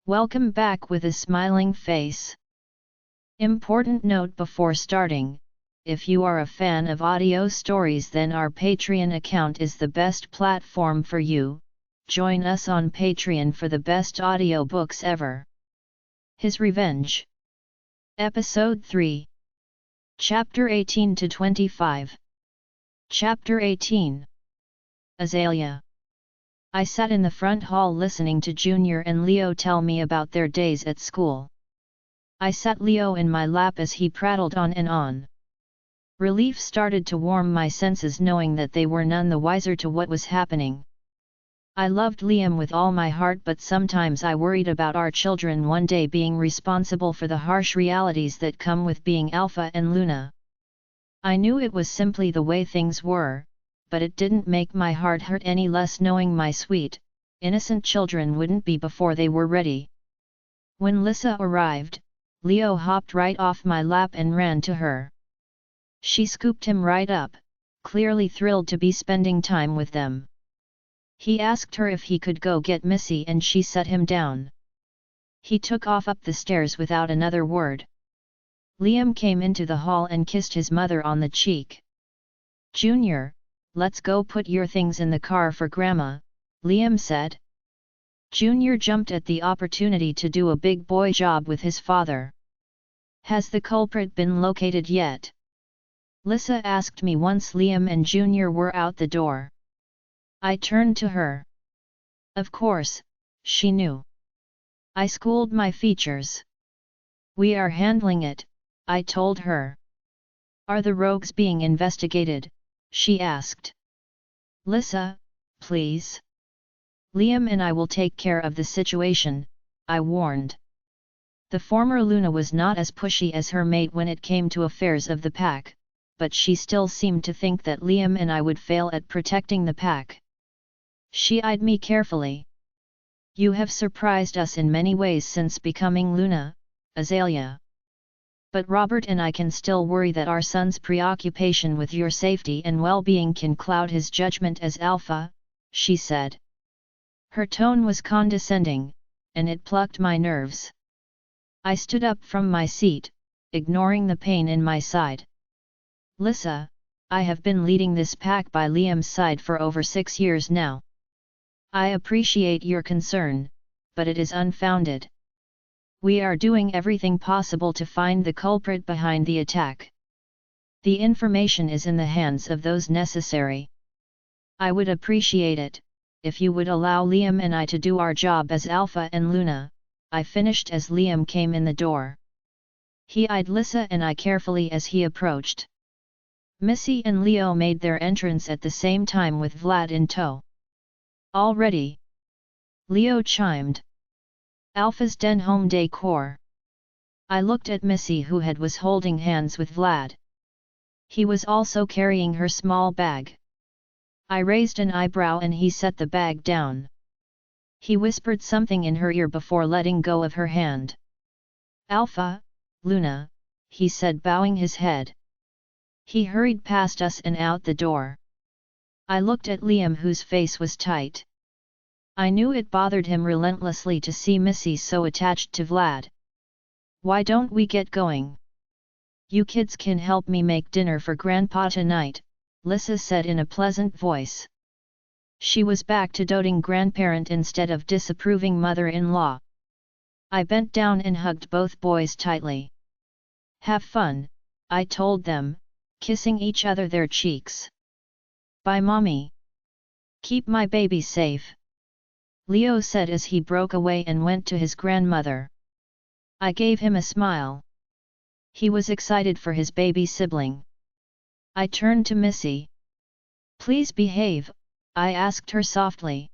Welcome back with a smiling face. Important note before starting, if you are a fan of audio stories, then our Patreon account is the best platform for you. Join us on Patreon for the best audiobooks ever. His Revenge. Episode 3. Chapter 18 to 25. Chapter 18. Azalea. I sat in the front hall listening to Junior and Leo tell me about their days at school. I sat Leo in my lap as he prattled on and on. Relief started to warm my senses knowing that they were none the wiser to what was happening. I loved Liam with all my heart, but sometimes I worried about our children one day being responsible for the harsh realities that come with being Alpha and Luna. I knew it was simply the way things were, but it didn't make my heart hurt any less knowing my sweet, innocent children wouldn't be before they were ready. When Lissa arrived, Leo hopped right off my lap and ran to her. She scooped him right up, clearly thrilled to be spending time with them. He asked her if he could go get Missy and she set him down. He took off up the stairs without another word. Liam came into the hall and kissed his mother on the cheek. "Junior, let's go put your things in the car for Grandma," Liam said. Junior jumped at the opportunity to do a big boy job with his father. "Has the culprit been located yet?" Lissa asked me once Liam and Junior were out the door. I turned to her. Of course, she knew. I schooled my features. "We are handling it," I told her. "Are the rogues being investigated?" she asked. "Lissa, please. Liam and I will take care of the situation," I warned. The former Luna was not as pushy as her mate when it came to affairs of the pack, but she still seemed to think that Liam and I would fail at protecting the pack. She eyed me carefully. "You have surprised us in many ways since becoming Luna, Azalea. But Robert and I can still worry that our son's preoccupation with your safety and well-being can cloud his judgment as Alpha," she said. Her tone was condescending, and it plucked my nerves. I stood up from my seat, ignoring the pain in my side. "Lissa, I have been leading this pack by Liam's side for over 6 years now. I appreciate your concern, but it is unfounded. We are doing everything possible to find the culprit behind the attack. The information is in the hands of those necessary. I would appreciate it if you would allow Liam and I to do our job as Alpha and Luna," I finished as Liam came in the door. He eyed Lissa and I carefully as he approached. Missy and Leo made their entrance at the same time with Vlad in tow. "All ready?" Leo chimed. "Alpha's den home decor." I looked at Missy who was holding hands with Vlad. He was also carrying her small bag. I raised an eyebrow and he set the bag down. He whispered something in her ear before letting go of her hand. "Alpha, Luna," he said, bowing his head. He hurried past us and out the door. I looked at Liam whose face was tight. I knew it bothered him relentlessly to see Missy so attached to Vlad. "Why don't we get going? You kids can help me make dinner for Grandpa tonight," Lissa said in a pleasant voice. She was back to doting grandparent instead of disapproving mother-in-law. I bent down and hugged both boys tightly. "Have fun," I told them, kissing each other their cheeks. "Bye mommy. Keep my baby safe," Leo said as he broke away and went to his grandmother. I gave him a smile. He was excited for his baby sibling. I turned to Missy. "Please behave," I asked her softly.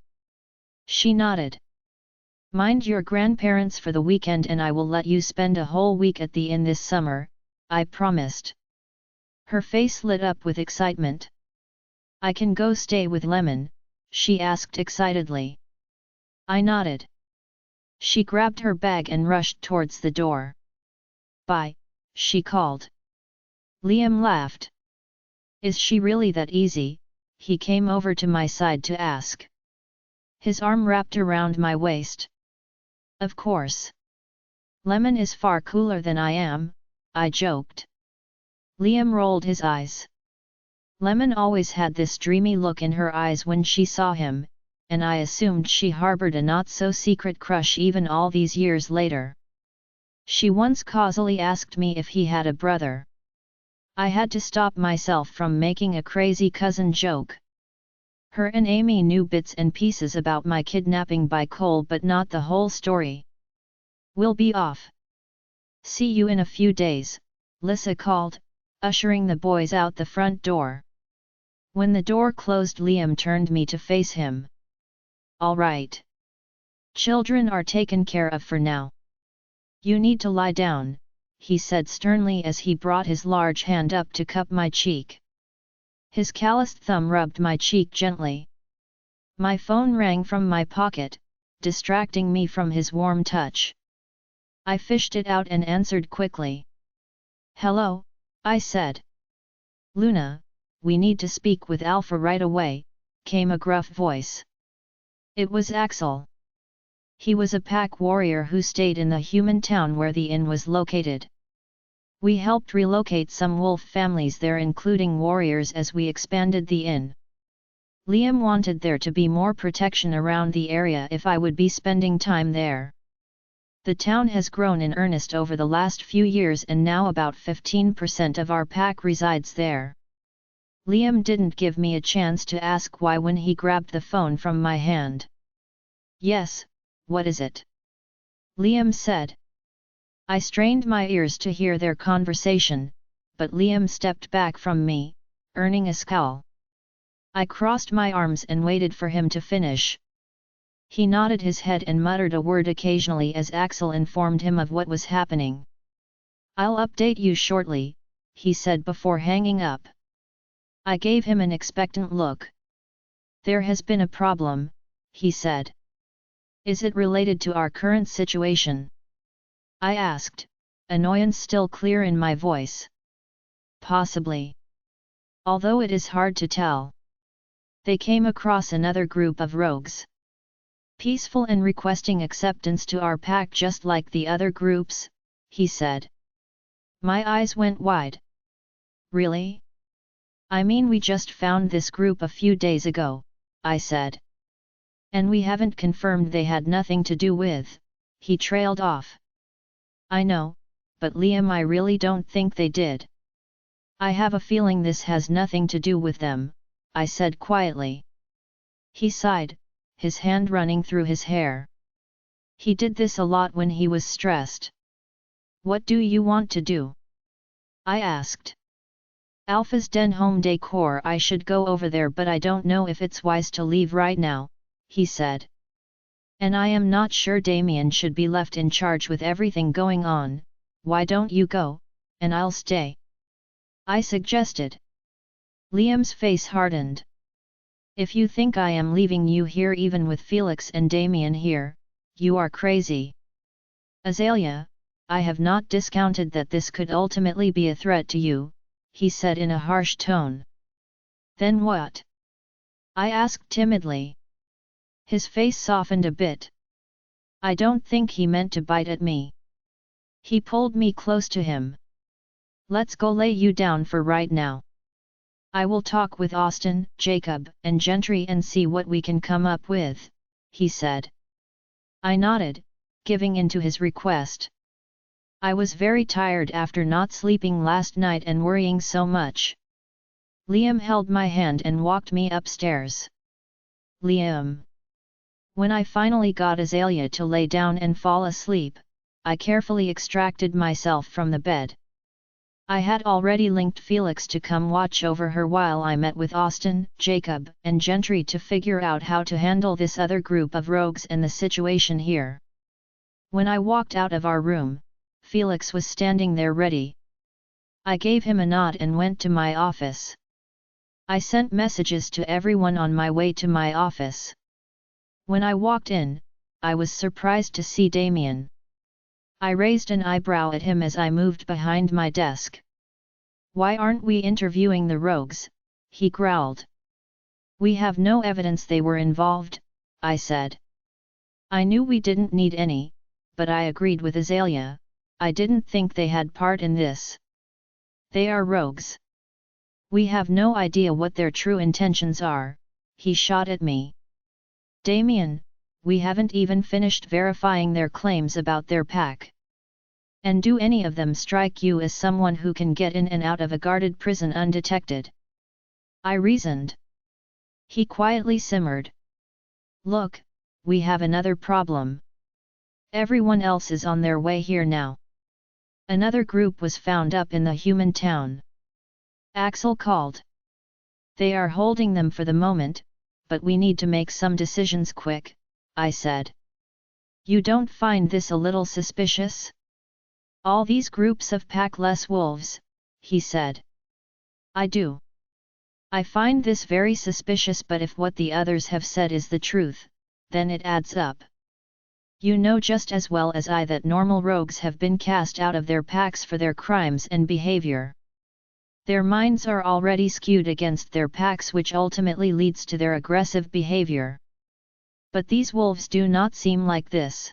She nodded. "Mind your grandparents for the weekend and I will let you spend a whole week at the inn this summer," I promised. Her face lit up with excitement. "I can go stay with Lemon?" she asked excitedly. I nodded. She grabbed her bag and rushed towards the door. "Bye," she called. Liam laughed. "Is she really that easy?" he came over to my side to ask. His arm wrapped around my waist. Of course. Lemon is far cooler than I am, I joked. Liam rolled his eyes. Lemon always had this dreamy look in her eyes when she saw him, and I assumed she harbored a not-so-secret crush even all these years later. She once causally asked me if he had a brother. I had to stop myself from making a crazy cousin joke. Her and Amy knew bits and pieces about my kidnapping by Cole but not the whole story. We'll be off. See you in a few days, Lissa called, ushering the boys out the front door. When the door closed, Liam turned me to face him. All right. Children are taken care of for now. You need to lie down, he said sternly as he brought his large hand up to cup my cheek. His calloused thumb rubbed my cheek gently. My phone rang from my pocket, distracting me from his warm touch. I fished it out and answered quickly. Hello, I said. Luna, we need to speak with Alpha right away, came a gruff voice. It was Axel. He was a pack warrior who stayed in the human town where the inn was located. We helped relocate some wolf families there, including warriors, as we expanded the inn. Liam wanted there to be more protection around the area if I would be spending time there. The town has grown in earnest over the last few years and now about 15% of our pack resides there. Liam didn't give me a chance to ask why when he grabbed the phone from my hand. Yes, what is it? Liam said. I strained my ears to hear their conversation, but Liam stepped back from me, earning a scowl. I crossed my arms and waited for him to finish. He nodded his head and muttered a word occasionally as Axel informed him of what was happening. I'll update you shortly, he said before hanging up. I gave him an expectant look. There has been a problem, he said. Is it related to our current situation? I asked, annoyance still clear in my voice. Possibly. Although it is hard to tell. They came across another group of rogues. Peaceful and requesting acceptance to our pack just like the other groups, he said. My eyes went wide. Really? I mean, we just found this group a few days ago, I said. And we haven't confirmed they had nothing to do with, he trailed off. I know, but Liam, I really don't think they did. I have a feeling this has nothing to do with them, I said quietly. He sighed, his hand running through his hair. He did this a lot when he was stressed. What do you want to do? I asked. Alpha's den home decor. I should go over there, but I don't know if it's wise to leave right now, he said. And I am not sure Damien should be left in charge with everything going on. Why don't you go, and I'll stay? I suggested. Liam's face hardened. If you think I am leaving you here even with Felix and Damien here, you are crazy. Azalea, I have not discounted that this could ultimately be a threat to you, he said in a harsh tone. Then what? I asked timidly. His face softened a bit. I don't think he meant to bite at me. He pulled me close to him. Let's go lay you down for right now. I will talk with Austin, Jacob, and Gentry and see what we can come up with, he said. I nodded, giving in to his request. I was very tired after not sleeping last night and worrying so much. Liam held my hand and walked me upstairs. Liam. When I finally got Azalea to lay down and fall asleep, I carefully extracted myself from the bed. I had already linked Felix to come watch over her while I met with Austin, Jacob, and Gentry to figure out how to handle this other group of rogues and the situation here. When I walked out of our room, Felix was standing there ready. I gave him a nod and went to my office. I sent messages to everyone on my way to my office. When I walked in, I was surprised to see Damien. I raised an eyebrow at him as I moved behind my desk. Why aren't we interviewing the rogues? He growled. We have no evidence they were involved, I said. I knew we didn't need any, but I agreed with Azalea, I didn't think they had part in this. They are rogues. We have no idea what their true intentions are, he shot at me. Damien, we haven't even finished verifying their claims about their pack. And do any of them strike you as someone who can get in and out of a guarded prison undetected? I reasoned. He quietly simmered. Look, we have another problem. Everyone else is on their way here now. Another group was found up in the human town. Axel called. They are holding them for the moment, but we need to make some decisions quick, I said. You don't find this a little suspicious? All these groups of packless wolves, he said. I do. I find this very suspicious, but if what the others have said is the truth, then it adds up. You know just as well as I that normal rogues have been cast out of their packs for their crimes and behavior. Their minds are already skewed against their packs, which ultimately leads to their aggressive behavior. But these wolves do not seem like this.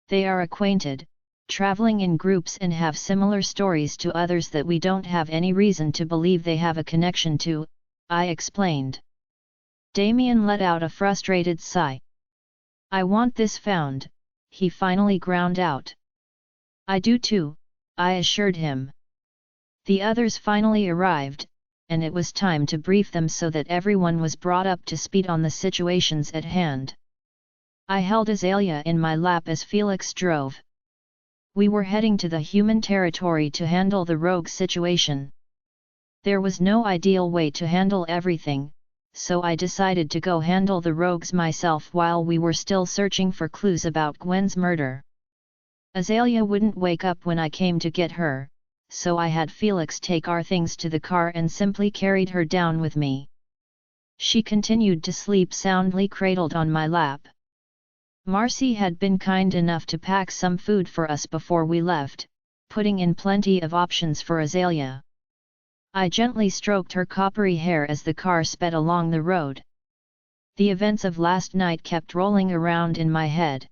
They are acquainted, traveling in groups, and have similar stories to others that we don't have any reason to believe they have a connection to, I explained. Damien let out a frustrated sigh. I want this found, he finally ground out. I do too, I assured him. The others finally arrived, and it was time to brief them so that everyone was brought up to speed on the situations at hand. I held Azalea in my lap as Felix drove. We were heading to the human territory to handle the rogue situation. There was no ideal way to handle everything, so I decided to go handle the rogues myself while we were still searching for clues about Gwen's murder. Azalea wouldn't wake up when I came to get her, so I had Felix take our things to the car and simply carried her down with me. She continued to sleep soundly cradled on my lap. Marcy had been kind enough to pack some food for us before we left, putting in plenty of options for Azalea. I gently stroked her coppery hair as the car sped along the road. The events of last night kept rolling around in my head.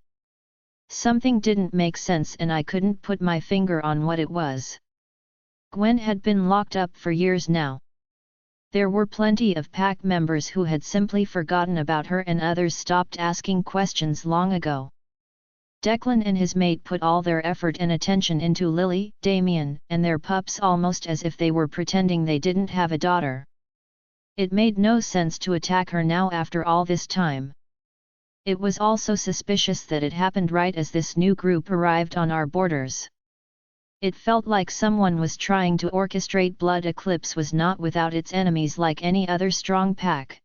Something didn't make sense and I couldn't put my finger on what it was. Gwen had been locked up for years now. There were plenty of pack members who had simply forgotten about her, and others stopped asking questions long ago. Declan and his mate put all their effort and attention into Lily, Damien, and their pups almost as if they were pretending they didn't have a daughter. It made no sense to attack her now after all this time. It was also suspicious that it happened right as this new group arrived on our borders. It felt like someone was trying to orchestrate. Blood Eclipse was not without its enemies like any other strong pack.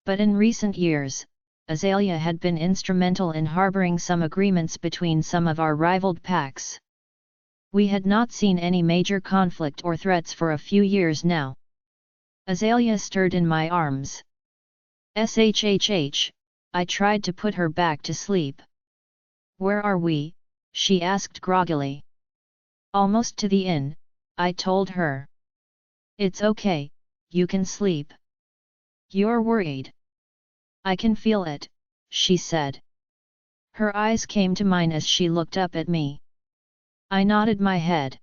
But in recent years, Azalea had been instrumental in harboring some agreements between some of our rivaled packs. We had not seen any major conflict or threats for a few years now. Azalea stirred in my arms. "Shhh," I tried to put her back to sleep. "Where are we?" she asked groggily. "Almost to the inn," I told her. "It's okay, you can sleep." "You're worried." "I can feel it," she said. Her eyes came to mine as she looked up at me. I nodded my head.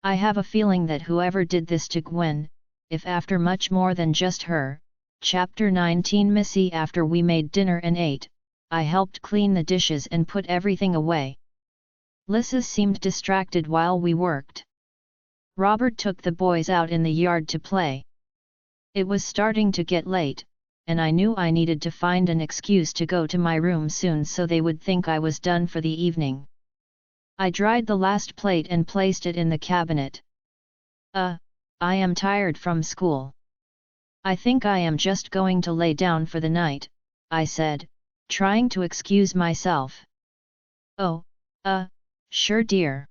"I have a feeling that whoever did this to Gwen, if after much more than just her." Chapter 19. Missy. After we made dinner and ate, I helped clean the dishes and put everything away. Lissa seemed distracted while we worked. Robert took the boys out in the yard to play. It was starting to get late, and I knew I needed to find an excuse to go to my room soon so they would think I was done for the evening. I dried the last plate and placed it in the cabinet. I am tired from school. I think I am just going to lay down for the night," I said, trying to excuse myself. "Oh, sure dear.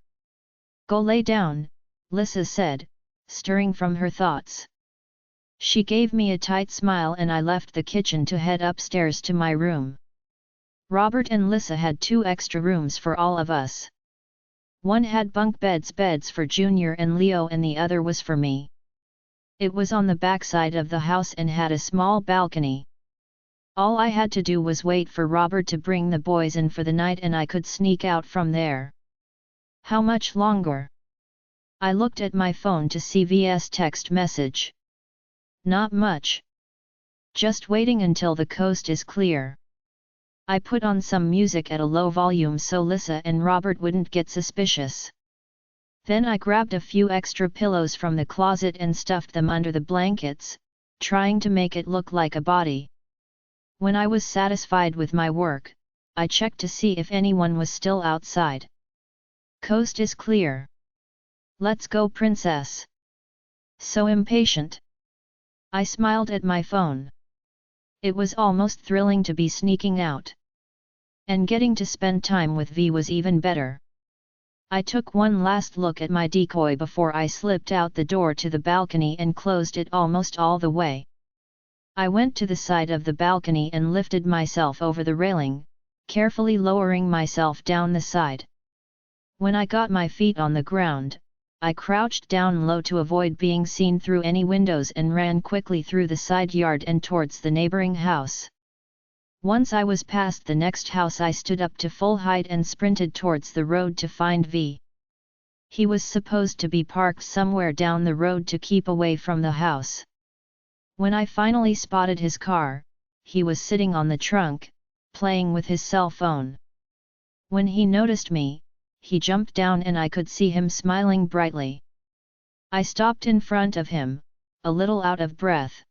Go lay down," Lissa said, stirring from her thoughts. She gave me a tight smile and I left the kitchen to head upstairs to my room. Robert and Lissa had 2 extra rooms for all of us. One had bunk beds for Junior and Leo, and the other was for me. It was on the backside of the house and had a small balcony. All I had to do was wait for Robert to bring the boys in for the night and I could sneak out from there. How much longer? I looked at my phone to see V's text message. Not much. Just waiting until the coast is clear. I put on some music at a low volume so Lisa and Robert wouldn't get suspicious. Then I grabbed a few extra pillows from the closet and stuffed them under the blankets, trying to make it look like a body. When I was satisfied with my work, I checked to see if anyone was still outside. Coast is clear. Let's go, princess. So impatient. I smiled at my phone. It was almost thrilling to be sneaking out. And getting to spend time with V was even better. I took one last look at my decoy before I slipped out the door to the balcony and closed it almost all the way. I went to the side of the balcony and lifted myself over the railing, carefully lowering myself down the side. When I got my feet on the ground, I crouched down low to avoid being seen through any windows and ran quickly through the side yard and towards the neighboring house. Once I was past the next house, I stood up to full height and sprinted towards the road to find V. He was supposed to be parked somewhere down the road to keep away from the house. When I finally spotted his car, he was sitting on the trunk, playing with his cell phone. When he noticed me, he jumped down and I could see him smiling brightly. I stopped in front of him, a little out of breath.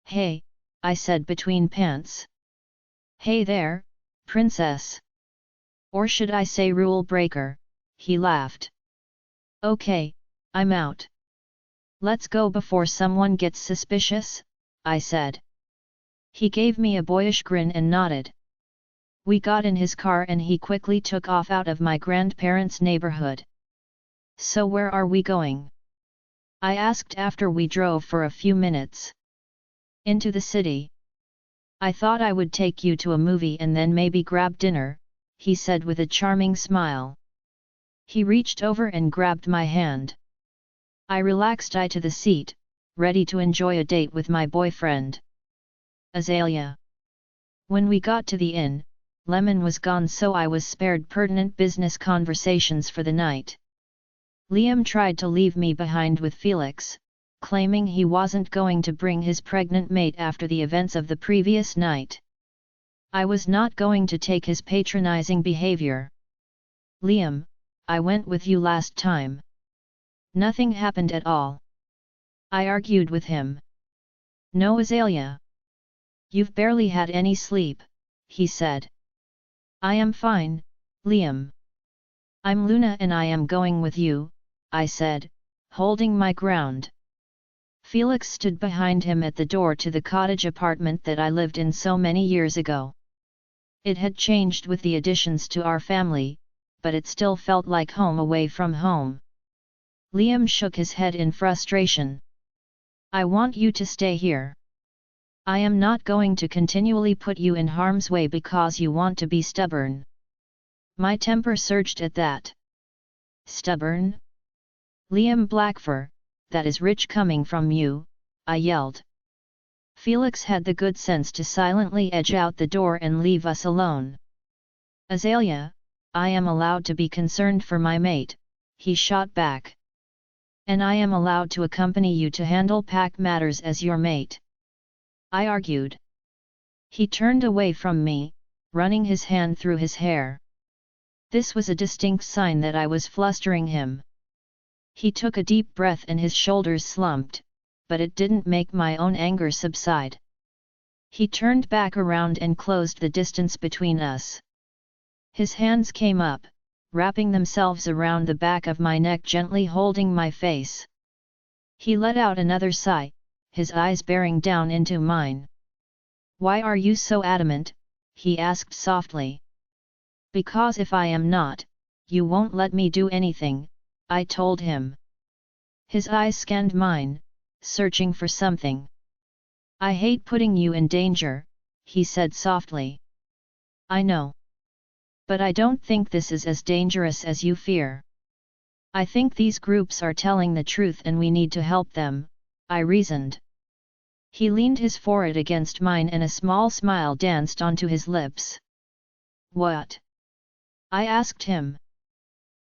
"Hey," I said between pants. "Hey there, princess." Or should I say rule breaker, he laughed. "Okay, I'm out. Let's go before someone gets suspicious," I said. He gave me a boyish grin and nodded. We got in his car and he quickly took off out of my grandparents' neighborhood. "So where are we going?" I asked after we drove for a few minutes. "Into the city. I thought I would take you to a movie and then maybe grab dinner," he said with a charming smile. He reached over and grabbed my hand. I relaxed to the seat, ready to enjoy a date with my boyfriend. Azalea. When we got to the inn, Lemon was gone, so I was spared pertinent business conversations for the night. Liam tried to leave me behind with Felix, claiming he wasn't going to bring his pregnant mate after the events of the previous night. I was not going to take his patronizing behavior. "Liam, I went with you last time. Nothing happened at all," I argued with him. "No, Azalea. You've barely had any sleep," he said. "I am fine, Liam. I'm Luna and I am going with you," I said, holding my ground. Felix stood behind him at the door to the cottage apartment that I lived in so many years ago. It had changed with the additions to our family, but it still felt like home away from home. Liam shook his head in frustration. "I want you to stay here. I am not going to continually put you in harm's way because you want to be stubborn." My temper surged at that. "Stubborn? Liam Blackfur, that is rich coming from you," I yelled. Felix had the good sense to silently edge out the door and leave us alone. "Azalea, I am allowed to be concerned for my mate," he shot back. "And I am allowed to accompany you to handle pack matters as your mate," I argued. He turned away from me, running his hand through his hair. This was a distinct sign that I was flustering him. He took a deep breath and his shoulders slumped, but it didn't make my own anger subside. He turned back around and closed the distance between us. His hands came up, wrapping themselves around the back of my neck, gently holding my face. He let out another sigh, his eyes bearing down into mine. "Why are you so adamant?" he asked softly. "Because if I am not, you won't let me do anything," I told him. His eyes scanned mine, searching for something. "I hate putting you in danger," he said softly. "I know. But I don't think this is as dangerous as you fear. I think these groups are telling the truth and we need to help them," I reasoned. He leaned his forehead against mine and a small smile danced onto his lips. What? I asked him.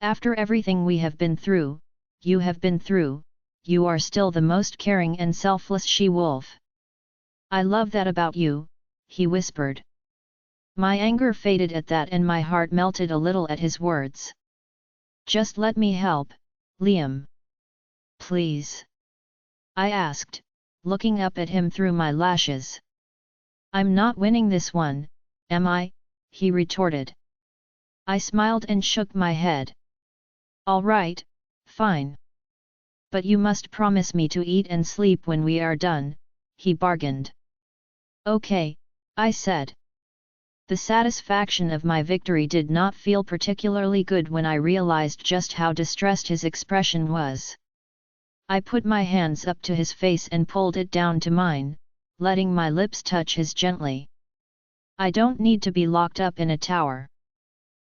After everything we have been through, you have been through, you are still the most caring and selfless she-wolf. I love that about you, he whispered. My anger faded at that and my heart melted a little at his words. Just let me help, Liam. Please. I asked, looking up at him through my lashes. I'm not winning this one, am I? He retorted. I smiled and shook my head. All right, fine. But you must promise me to eat and sleep when we are done, he bargained. Okay, I said. The satisfaction of my victory did not feel particularly good when I realized just how distressed his expression was. I put my hands up to his face and pulled it down to mine, letting my lips touch his gently. I don't need to be locked up in a tower.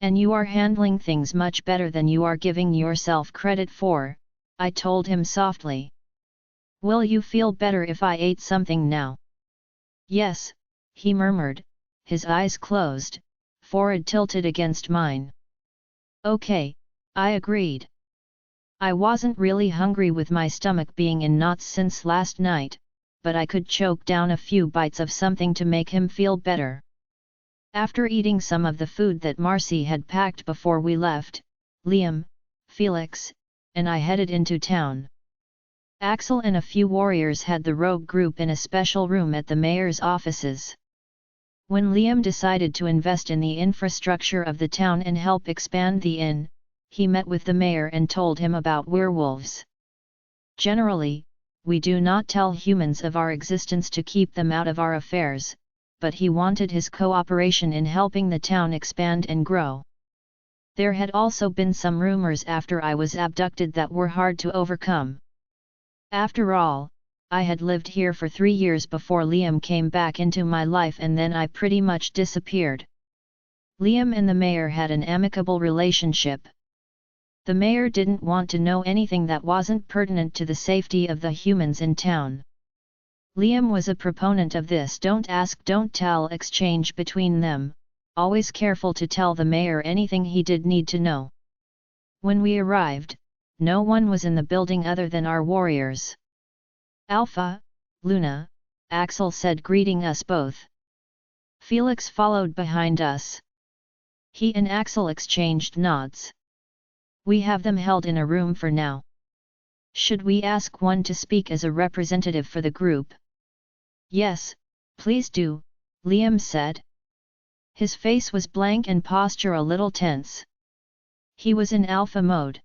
And you are handling things much better than you are giving yourself credit for, I told him softly. Will you feel better if I ate something now? Yes, he murmured, his eyes closed, forehead tilted against mine. Okay, I agreed. I wasn't really hungry with my stomach being in knots since last night, but I could choke down a few bites of something to make him feel better. After eating some of the food that Marcy had packed before we left, Liam, Felix, and I headed into town. Axel and a few warriors had the rogue group in a special room at the mayor's offices. When Liam decided to invest in the infrastructure of the town and help expand the inn, he met with the mayor and told him about werewolves. Generally, we do not tell humans of our existence to keep them out of our affairs, but he wanted his cooperation in helping the town expand and grow. There had also been some rumors after I was abducted that were hard to overcome. After all, I had lived here for 3 years before Liam came back into my life and then I pretty much disappeared. Liam and the mayor had an amicable relationship. The mayor didn't want to know anything that wasn't pertinent to the safety of the humans in town. Liam was a proponent of this don't ask don't tell exchange between them, always careful to tell the mayor anything he did need to know. When we arrived, no one was in the building other than our warriors. Alpha, Luna, Axel said greeting us both. Felix followed behind us. He and Axel exchanged nods. We have them held in a room for now. Should we ask one to speak as a representative for the group? Yes, please do, Liam said. His face was blank and posture a little tense. He was in alpha mode.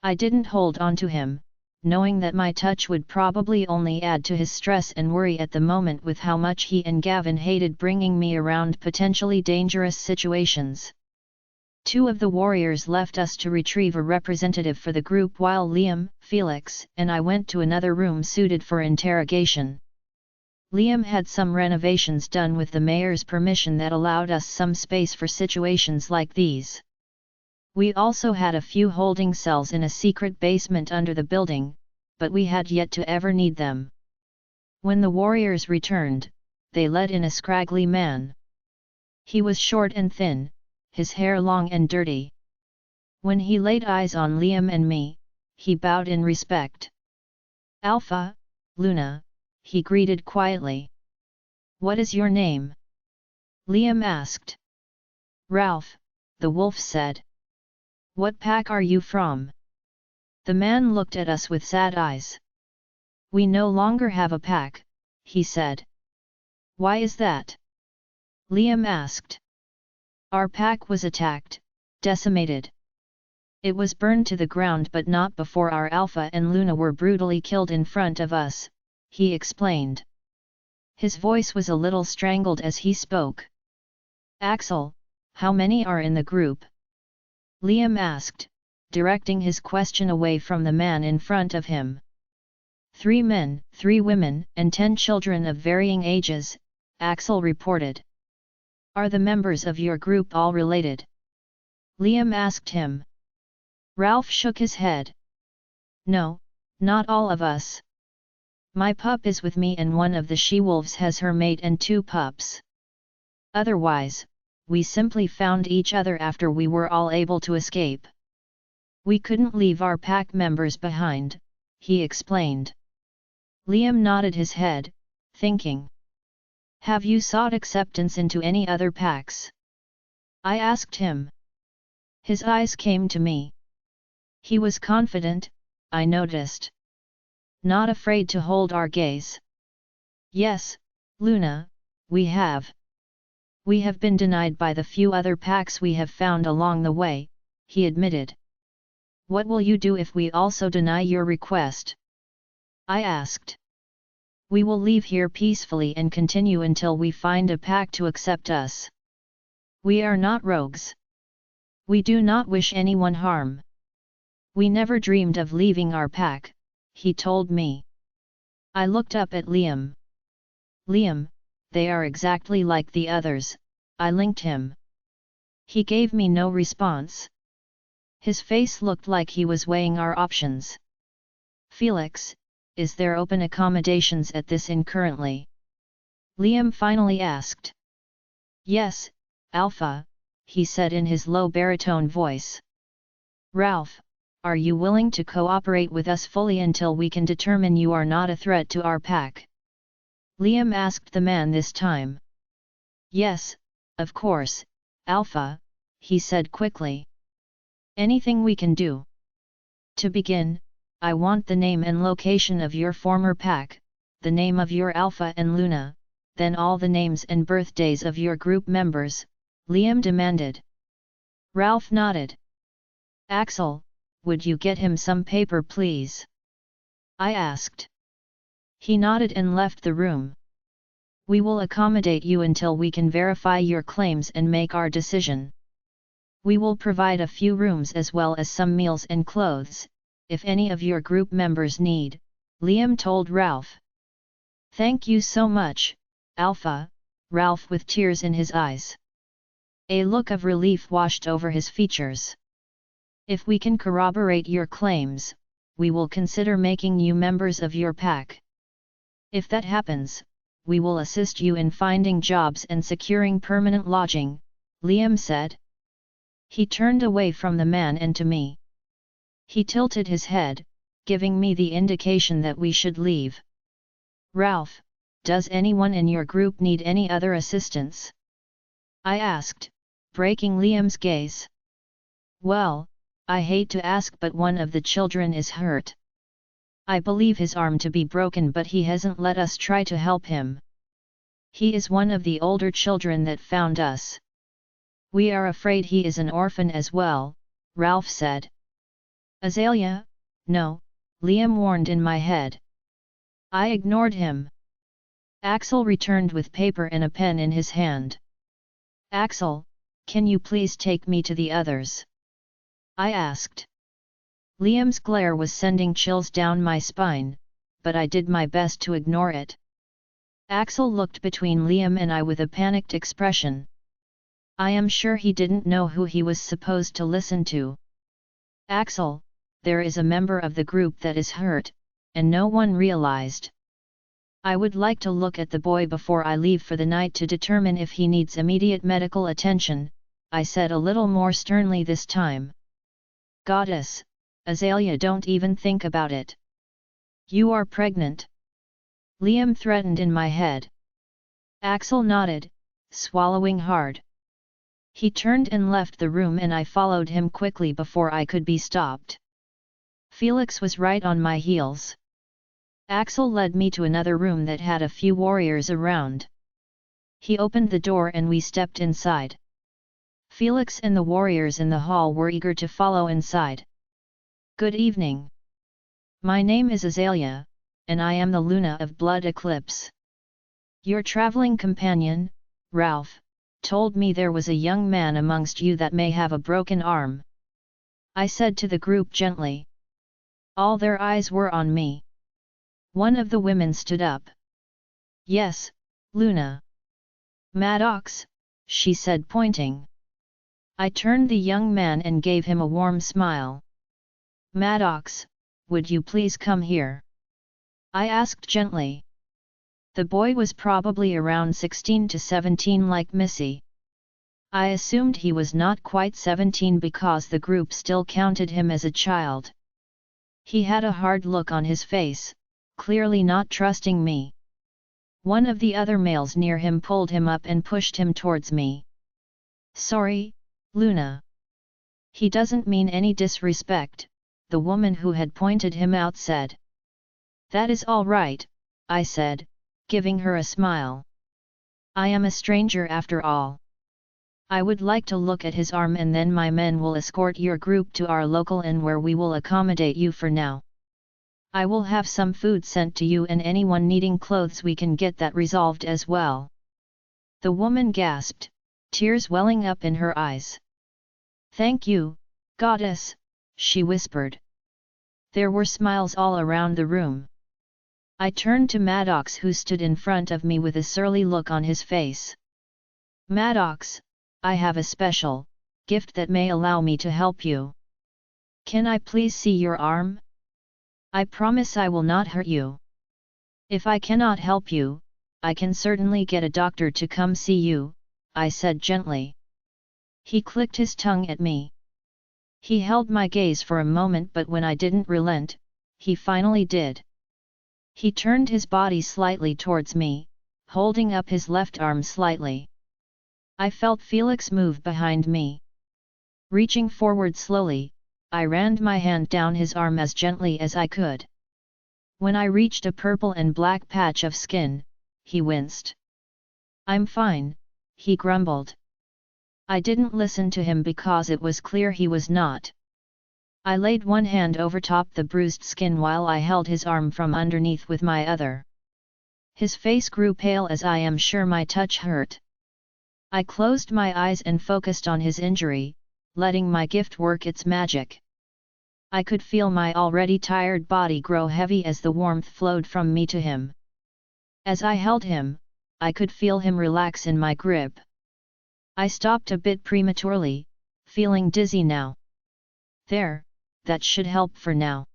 I didn't hold on to him, knowing that my touch would probably only add to his stress and worry at the moment with how much he and Gavin hated bringing me around potentially dangerous situations. 2 of the warriors left us to retrieve a representative for the group while Liam, Felix, and I went to another room suited for interrogation. Liam had some renovations done with the mayor's permission that allowed us some space for situations like these. We also had a few holding cells in a secret basement under the building, but we had yet to ever need them. When the warriors returned, they led in a scraggly man. He was short and thin, his hair long and dirty. When he laid eyes on Liam and me, he bowed in respect. Alpha, Luna, he greeted quietly. What is your name? Liam asked. Ralph, the wolf said. What pack are you from? The man looked at us with sad eyes. We no longer have a pack, he said. Why is that? Liam asked. Our pack was attacked, decimated. It was burned to the ground but not before our Alpha and Luna were brutally killed in front of us, he explained. His voice was a little strangled as he spoke. Axel, how many are in the group? Liam asked, directing his question away from the man in front of him. 3 men, 3 women, and 10 children of varying ages, Axel reported. Are the members of your group all related? Liam asked him. Ralph shook his head. No, not all of us. My pup is with me and one of the she-wolves has her mate and 2 pups. Otherwise, we simply found each other after we were all able to escape. We couldn't leave our pack members behind, he explained. Liam nodded his head, thinking. Have you sought acceptance into any other packs? I asked him. His eyes came to me. He was confident, I noticed. Not afraid to hold our gaze. Yes, Luna, we have. We have been denied by the few other packs we have found along the way, he admitted. What will you do if we also deny your request? I asked. We will leave here peacefully and continue until we find a pack to accept us. We are not rogues. We do not wish anyone harm. We never dreamed of leaving our pack, he told me. I looked up at Liam. Liam, they are exactly like the others, I linked him. He gave me no response. His face looked like he was weighing our options. Felix, is there open accommodations at this inn currently? Liam finally asked. Yes, Alpha, he said in his low baritone voice. Ralph, are you willing to cooperate with us fully until we can determine you are not a threat to our pack? Liam asked the man this time. Yes, of course, Alpha, he said quickly. Anything we can do. To begin, I want the name and location of your former pack, the name of your Alpha and Luna, then all the names and birthdays of your group members, Liam demanded. Ralph nodded. Axel, would you get him some paper please? I asked. He nodded and left the room. We will accommodate you until we can verify your claims and make our decision. We will provide a few rooms as well as some meals and clothes, if any of your group members need, Liam told Ralph. Thank you so much, Alpha, Ralph with tears in his eyes. A look of relief washed over his features. If we can corroborate your claims, we will consider making you members of your pack. If that happens, we will assist you in finding jobs and securing permanent lodging, Liam said. He turned away from the man and to me. He tilted his head, giving me the indication that we should leave. Ralph, does anyone in your group need any other assistance? I asked, breaking Liam's gaze. Well, I hate to ask but one of the children is hurt. I believe his arm to be broken but he hasn't let us try to help him. He is one of the older children that found us. We are afraid he is an orphan as well, Ralph said. Azalea, no, Liam warned in my head. I ignored him. Axel returned with paper and a pen in his hand. Axel, can you please take me to the others? I asked. Liam's glare was sending chills down my spine, but I did my best to ignore it. Axel looked between Liam and I with a panicked expression. I am sure he didn't know who he was supposed to listen to. Axel, there is a member of the group that is hurt, and no one realized. I would like to look at the boy before I leave for the night to determine if he needs immediate medical attention, I said a little more sternly this time. Goddess, Azalea, don't even think about it. You are pregnant. Liam threatened in my head. Axel nodded, swallowing hard. He turned and left the room and I followed him quickly before I could be stopped. Felix was right on my heels. Axel led me to another room that had a few warriors around. He opened the door and we stepped inside. Felix and the warriors in the hall were eager to follow inside. Good evening. My name is Azalea, and I am the Luna of Blood Eclipse. Your traveling companion, Ralph, told me there was a young man amongst you that may have a broken arm. I said to the group gently. All their eyes were on me. One of the women stood up. Yes, Luna. Maddox, she said pointing. I turned the young man and gave him a warm smile. Maddox, would you please come here? I asked gently. The boy was probably around 16 to 17 like Missy. I assumed he was not quite 17 because the group still counted him as a child. He had a hard look on his face, clearly not trusting me. One of the other males near him pulled him up and pushed him towards me. Sorry, Luna. He doesn't mean any disrespect, the woman who had pointed him out said. That is all right, I said, giving her a smile. I am a stranger after all. I would like to look at his arm and then my men will escort your group to our local inn where we will accommodate you for now. I will have some food sent to you and anyone needing clothes we can get that resolved as well. The woman gasped, tears welling up in her eyes. Thank you, goddess, she whispered. There were smiles all around the room. I turned to Maddox who stood in front of me with a surly look on his face. Maddox, I have a special gift that may allow me to help you. Can I please see your arm? I promise I will not hurt you. If I cannot help you, I can certainly get a doctor to come see you, I said gently. He clicked his tongue at me. He held my gaze for a moment but when I didn't relent, he finally did. He turned his body slightly towards me, holding up his left arm slightly. I felt Felix move behind me. Reaching forward slowly, I ran my hand down his arm as gently as I could. When I reached a purple and black patch of skin, he winced. I'm fine, he grumbled. I didn't listen to him because it was clear he was not. I laid one hand over top the bruised skin while I held his arm from underneath with my other. His face grew pale as I am sure my touch hurt. I closed my eyes and focused on his injury, letting my gift work its magic. I could feel my already tired body grow heavy as the warmth flowed from me to him. As I held him, I could feel him relax in my grip. I stopped a bit prematurely, feeling dizzy now. There, that should help for now.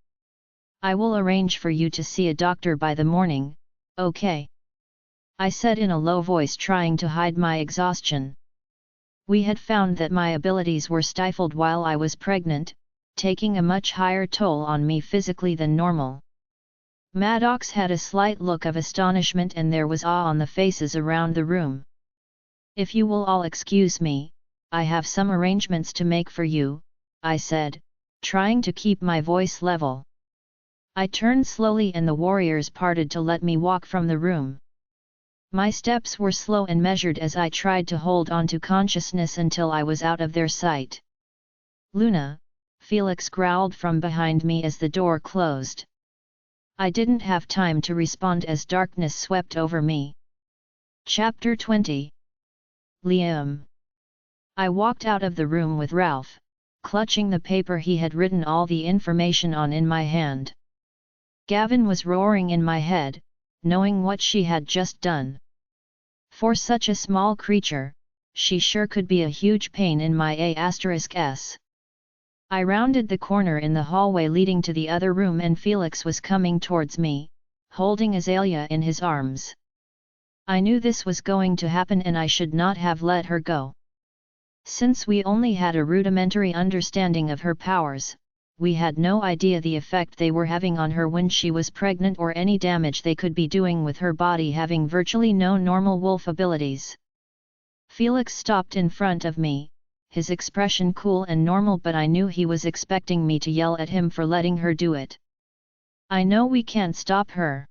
I will arrange for you to see a doctor by the morning, okay? I said in a low voice trying to hide my exhaustion. We had found that my abilities were stifled while I was pregnant, taking a much higher toll on me physically than normal. Maddox had a slight look of astonishment and there was awe on the faces around the room. If you will all excuse me, I have some arrangements to make for you, I said, trying to keep my voice level. I turned slowly and the warriors parted to let me walk from the room. My steps were slow and measured as I tried to hold on to consciousness until I was out of their sight. Luna, Felix growled from behind me as the door closed. I didn't have time to respond as darkness swept over me. Chapter 20. Liam. I walked out of the room with Ralph, clutching the paper he had written all the information on in my hand. Gavin was roaring in my head, knowing what she had just done. For such a small creature, she sure could be a huge pain in my ass. I rounded the corner in the hallway leading to the other room and Felix was coming towards me, holding Azalea in his arms. I knew this was going to happen and I should not have let her go. Since we only had a rudimentary understanding of her powers, we had no idea the effect they were having on her when she was pregnant or any damage they could be doing with her body having virtually no normal wolf abilities. Felix stopped in front of me, his expression cool and normal but I knew he was expecting me to yell at him for letting her do it. I know we can't stop her.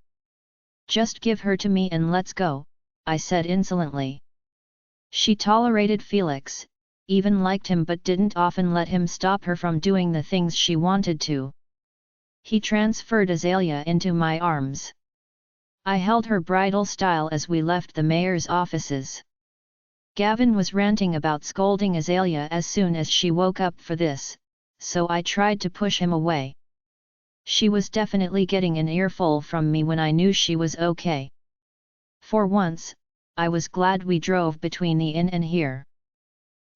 Just give her to me and let's go, I said insolently. She tolerated Felix, even liked him but didn't often let him stop her from doing the things she wanted to. He transferred Azalea into my arms. I held her bridal style as we left the mayor's offices. Gavin was ranting about scolding Azalea as soon as she woke up for this, so I tried to push him away. She was definitely getting an earful from me when I knew she was okay. For once, I was glad we drove between the inn and here.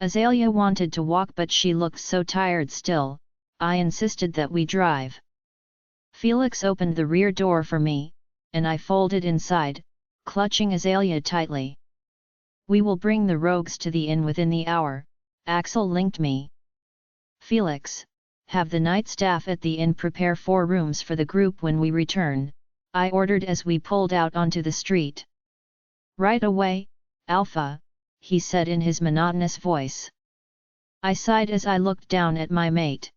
Azalea wanted to walk but she looked so tired still, I insisted that we drive. Felix opened the rear door for me, and I folded inside, clutching Azalea tightly. "We will bring the rogues to the inn within the hour," Axel linked me. "Felix, have the night staff at the inn prepare 4 rooms for the group when we return," I ordered as we pulled out onto the street. "Right away, Alpha," he said in his monotonous voice. I sighed as I looked down at my mate.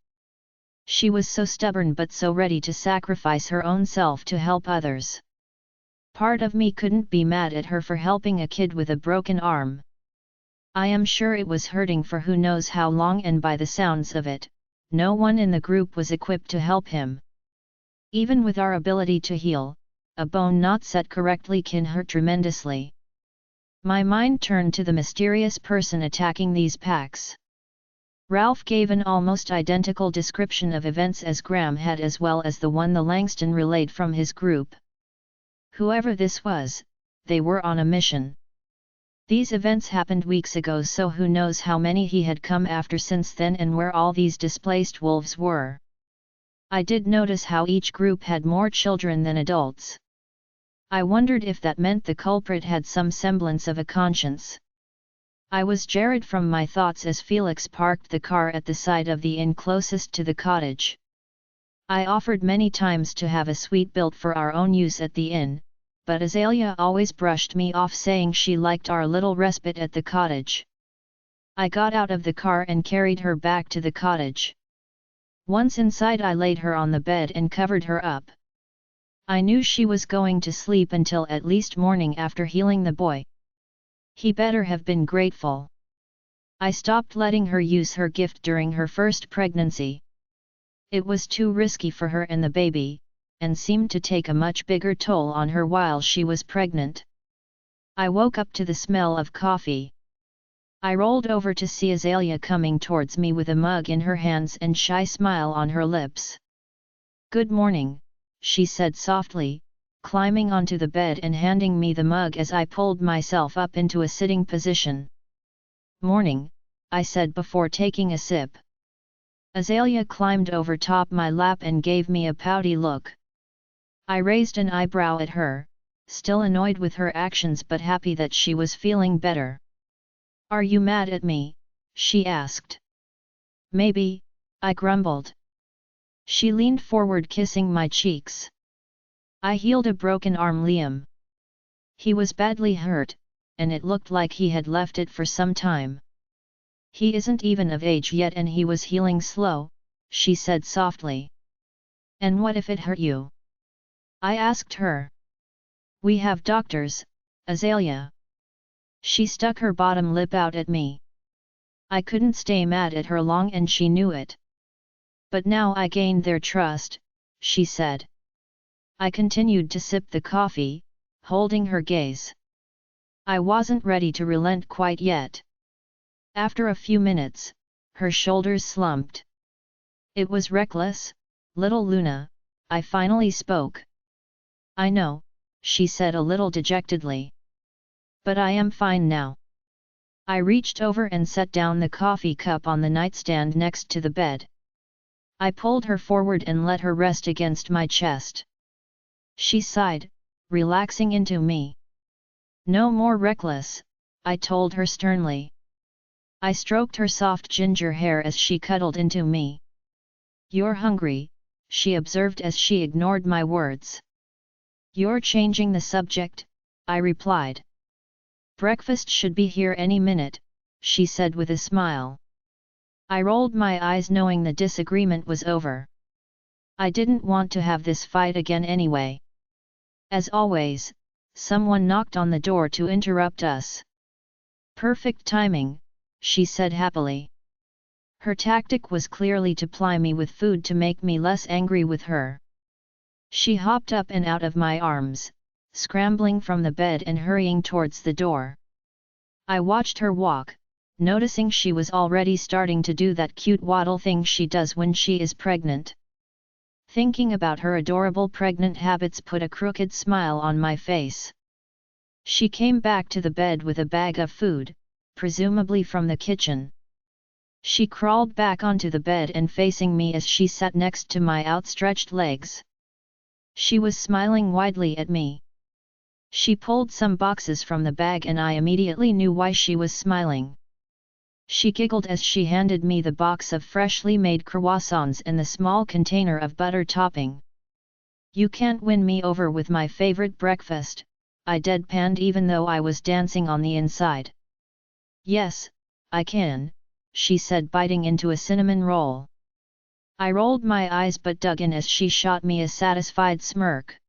She was so stubborn but so ready to sacrifice her own self to help others. Part of me couldn't be mad at her for helping a kid with a broken arm. I am sure it was hurting for who knows how long, and by the sounds of it, no one in the group was equipped to help him. Even with our ability to heal, a bone not set correctly can hurt tremendously. My mind turned to the mysterious person attacking these packs. Ralph gave an almost identical description of events as Graham had, as well as the one the Langston relayed from his group. Whoever this was, they were on a mission. These events happened weeks ago, so who knows how many he had come after since then and where all these displaced wolves were. I did notice how each group had more children than adults. I wondered if that meant the culprit had some semblance of a conscience. I was jarred from my thoughts as Felix parked the car at the side of the inn closest to the cottage. I offered many times to have a suite built for our own use at the inn, but Azalea always brushed me off, saying she liked our little respite at the cottage. I got out of the car and carried her back to the cottage. Once inside, I laid her on the bed and covered her up. I knew she was going to sleep until at least morning after healing the boy. He better have been grateful. I stopped letting her use her gift during her first pregnancy. It was too risky for her and the baby, and seemed to take a much bigger toll on her while she was pregnant. I woke up to the smell of coffee. I rolled over to see Azalea coming towards me with a mug in her hands and shy smile on her lips. "Good morning," she said softly, climbing onto the bed and handing me the mug as I pulled myself up into a sitting position. "Morning," I said before taking a sip. Azalea climbed over top my lap and gave me a pouty look. I raised an eyebrow at her, still annoyed with her actions but happy that she was feeling better. "Are you mad at me?" she asked. "Maybe," I grumbled. She leaned forward, kissing my cheeks. "I healed a broken arm, Liam. He was badly hurt, and it looked like he had left it for some time. He isn't even of age yet and he was healing slow," she said softly. "And what if it hurt you?" I asked her. "We have doctors, Azalea." She stuck her bottom lip out at me. I couldn't stay mad at her long and she knew it. "But now I gained their trust," she said. I continued to sip the coffee, holding her gaze. I wasn't ready to relent quite yet. After a few minutes, her shoulders slumped. "It was reckless, little Luna," I finally spoke. "I know," she said a little dejectedly. "But I am fine now." I reached over and set down the coffee cup on the nightstand next to the bed. I pulled her forward and let her rest against my chest. She sighed, relaxing into me. "No more reckless," I told her sternly. I stroked her soft ginger hair as she cuddled into me. "You're hungry," she observed as she ignored my words. "You're changing the subject," I replied. "Breakfast should be here any minute," she said with a smile. I rolled my eyes, knowing the disagreement was over. I didn't want to have this fight again anyway. As always, someone knocked on the door to interrupt us. "Perfect timing," she said happily. Her tactic was clearly to ply me with food to make me less angry with her. She hopped up and out of my arms, scrambling from the bed and hurrying towards the door. I watched her walk, noticing she was already starting to do that cute waddle thing she does when she is pregnant. Thinking about her adorable pregnant habits put a crooked smile on my face. She came back to the bed with a bag of food, presumably from the kitchen. She crawled back onto the bed and facing me as she sat next to my outstretched legs. She was smiling widely at me. She pulled some boxes from the bag and I immediately knew why she was smiling. She giggled as she handed me the box of freshly made croissants and the small container of butter topping. "You can't win me over with my favorite breakfast," I deadpanned even though I was dancing on the inside. "Yes, I can," she said, biting into a cinnamon roll. I rolled my eyes but dug in as she shot me a satisfied smirk.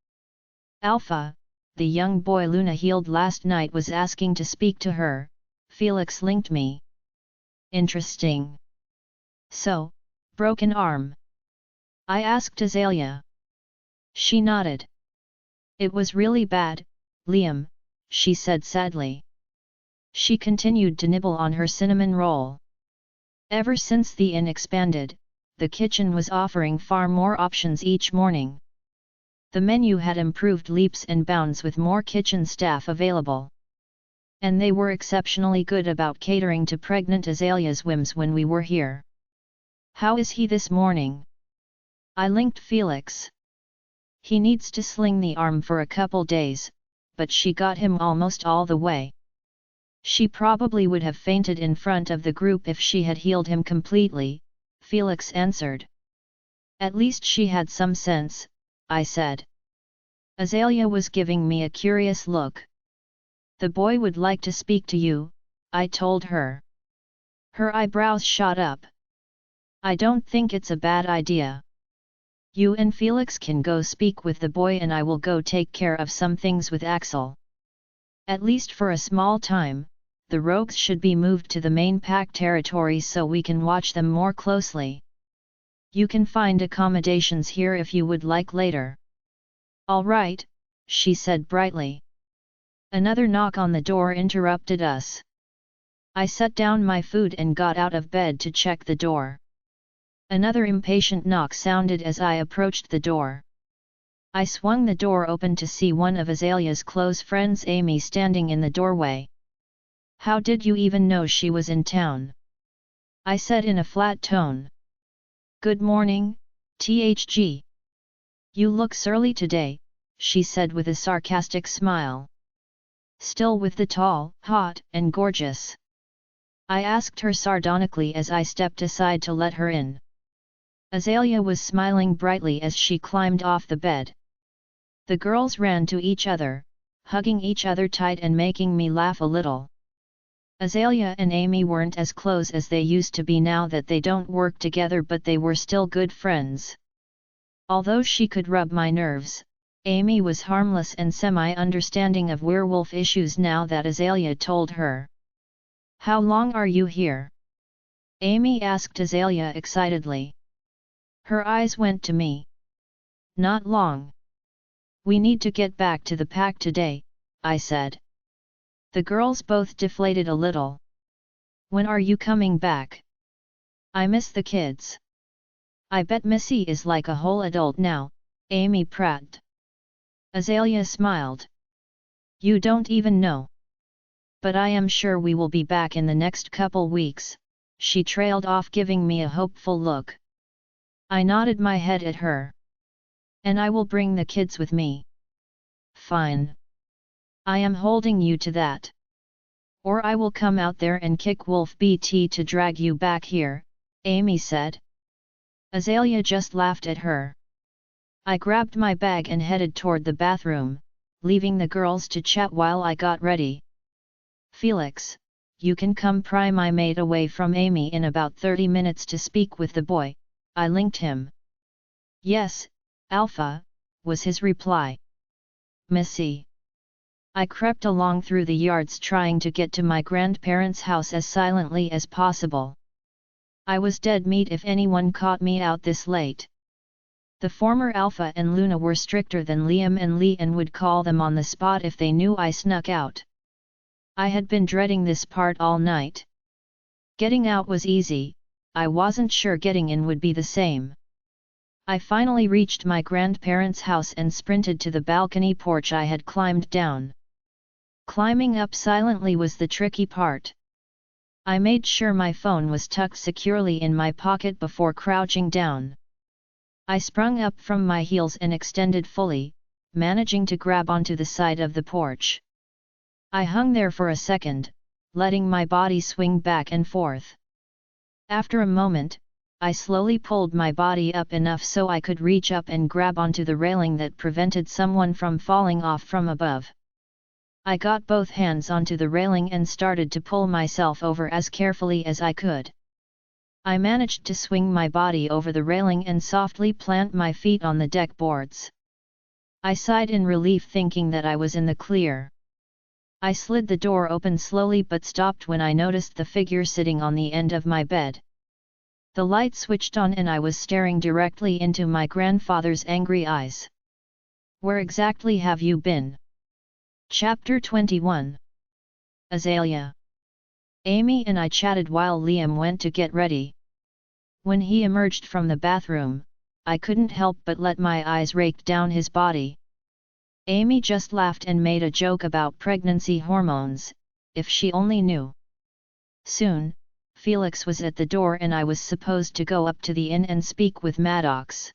"Alpha, the young boy Luna healed last night was asking to speak to her," Felix linked me. "Interesting. So, broken arm?" I asked Azalea. She nodded. "It was really bad, Liam," she said sadly. She continued to nibble on her cinnamon roll. Ever since the inn expanded, the kitchen was offering far more options each morning. The menu had improved leaps and bounds with more kitchen staff available. And they were exceptionally good about catering to pregnant Azalea's whims when we were here. "How is he this morning?" I linked Felix. "He needs to sling the arm for a couple days, but she got him almost all the way. She probably would have fainted in front of the group if she had healed him completely," Felix answered. "At least she had some sense," I said. Azalea was giving me a curious look. "The boy would like to speak to you," I told her. Her eyebrows shot up. "I don't think it's a bad idea. You and Felix can go speak with the boy and I will go take care of some things with Axel. At least for a small time, the rogues should be moved to the main pack territory so we can watch them more closely. You can find accommodations here if you would like later." "All right," she said brightly. Another knock on the door interrupted us. I set down my food and got out of bed to check the door. Another impatient knock sounded as I approached the door. I swung the door open to see one of Azalea's close friends, Amy, standing in the doorway. "How did you even know she was in town?" I said in a flat tone. "Good morning, THG. You look surly today," she said with a sarcastic smile. "Still with the tall, hot, and gorgeous?" I asked her sardonically as I stepped aside to let her in. Azalea was smiling brightly as she climbed off the bed. The girls ran to each other, hugging each other tight and making me laugh a little. Azalea and Amy weren't as close as they used to be now that they don't work together, but they were still good friends. Although she could rub my nerves, Amy was harmless and semi-understanding of werewolf issues now that Azalea told her. "How long are you here?" Amy asked Azalea excitedly. Her eyes went to me. "Not long. We need to get back to the pack today," I said. The girls both deflated a little. "When are you coming back?" "I miss the kids." "I bet Missy is like a whole adult now," Amy prattled. Azalea smiled. "You don't even know. But I am sure we will be back in the next couple weeks," she trailed off, giving me a hopeful look. I nodded my head at her. "And I will bring the kids with me." "Fine. I am holding you to that. Or I will come out there and kick Wolf BT to drag you back here," Amy said. Azalea just laughed at her. I grabbed my bag and headed toward the bathroom, leaving the girls to chat while I got ready. "Felix, you can come pry my maid away from Amy in about 30 minutes to speak with the boy," I linked him. "Yes, Alpha," was his reply. "Missy." I crept along through the yards trying to get to my grandparents' house as silently as possible. I was dead meat if anyone caught me out this late. The former Alpha and Luna were stricter than Liam and Lee and would call them on the spot if they knew I snuck out. I had been dreading this part all night. Getting out was easy, I wasn't sure getting in would be the same. I finally reached my grandparents' house and sprinted to the balcony porch I had climbed down. Climbing up silently was the tricky part. I made sure my phone was tucked securely in my pocket before crouching down. I sprung up from my heels and extended fully, managing to grab onto the side of the porch. I hung there for a second, letting my body swing back and forth. After a moment, I slowly pulled my body up enough so I could reach up and grab onto the railing that prevented someone from falling off from above. I got both hands onto the railing and started to pull myself over as carefully as I could. I managed to swing my body over the railing and softly plant my feet on the deck boards. I sighed in relief, thinking that I was in the clear. I slid the door open slowly but stopped when I noticed the figure sitting on the end of my bed. The light switched on and I was staring directly into my grandfather's angry eyes. "Where exactly have you been?" Chapter 21. Azalea. Amy and I chatted while Liam went to get ready. When he emerged from the bathroom, I couldn't help but let my eyes rake down his body. Amy just laughed and made a joke about pregnancy hormones, if she only knew. Soon, Felix was at the door and I was supposed to go up to the inn and speak with Maddox.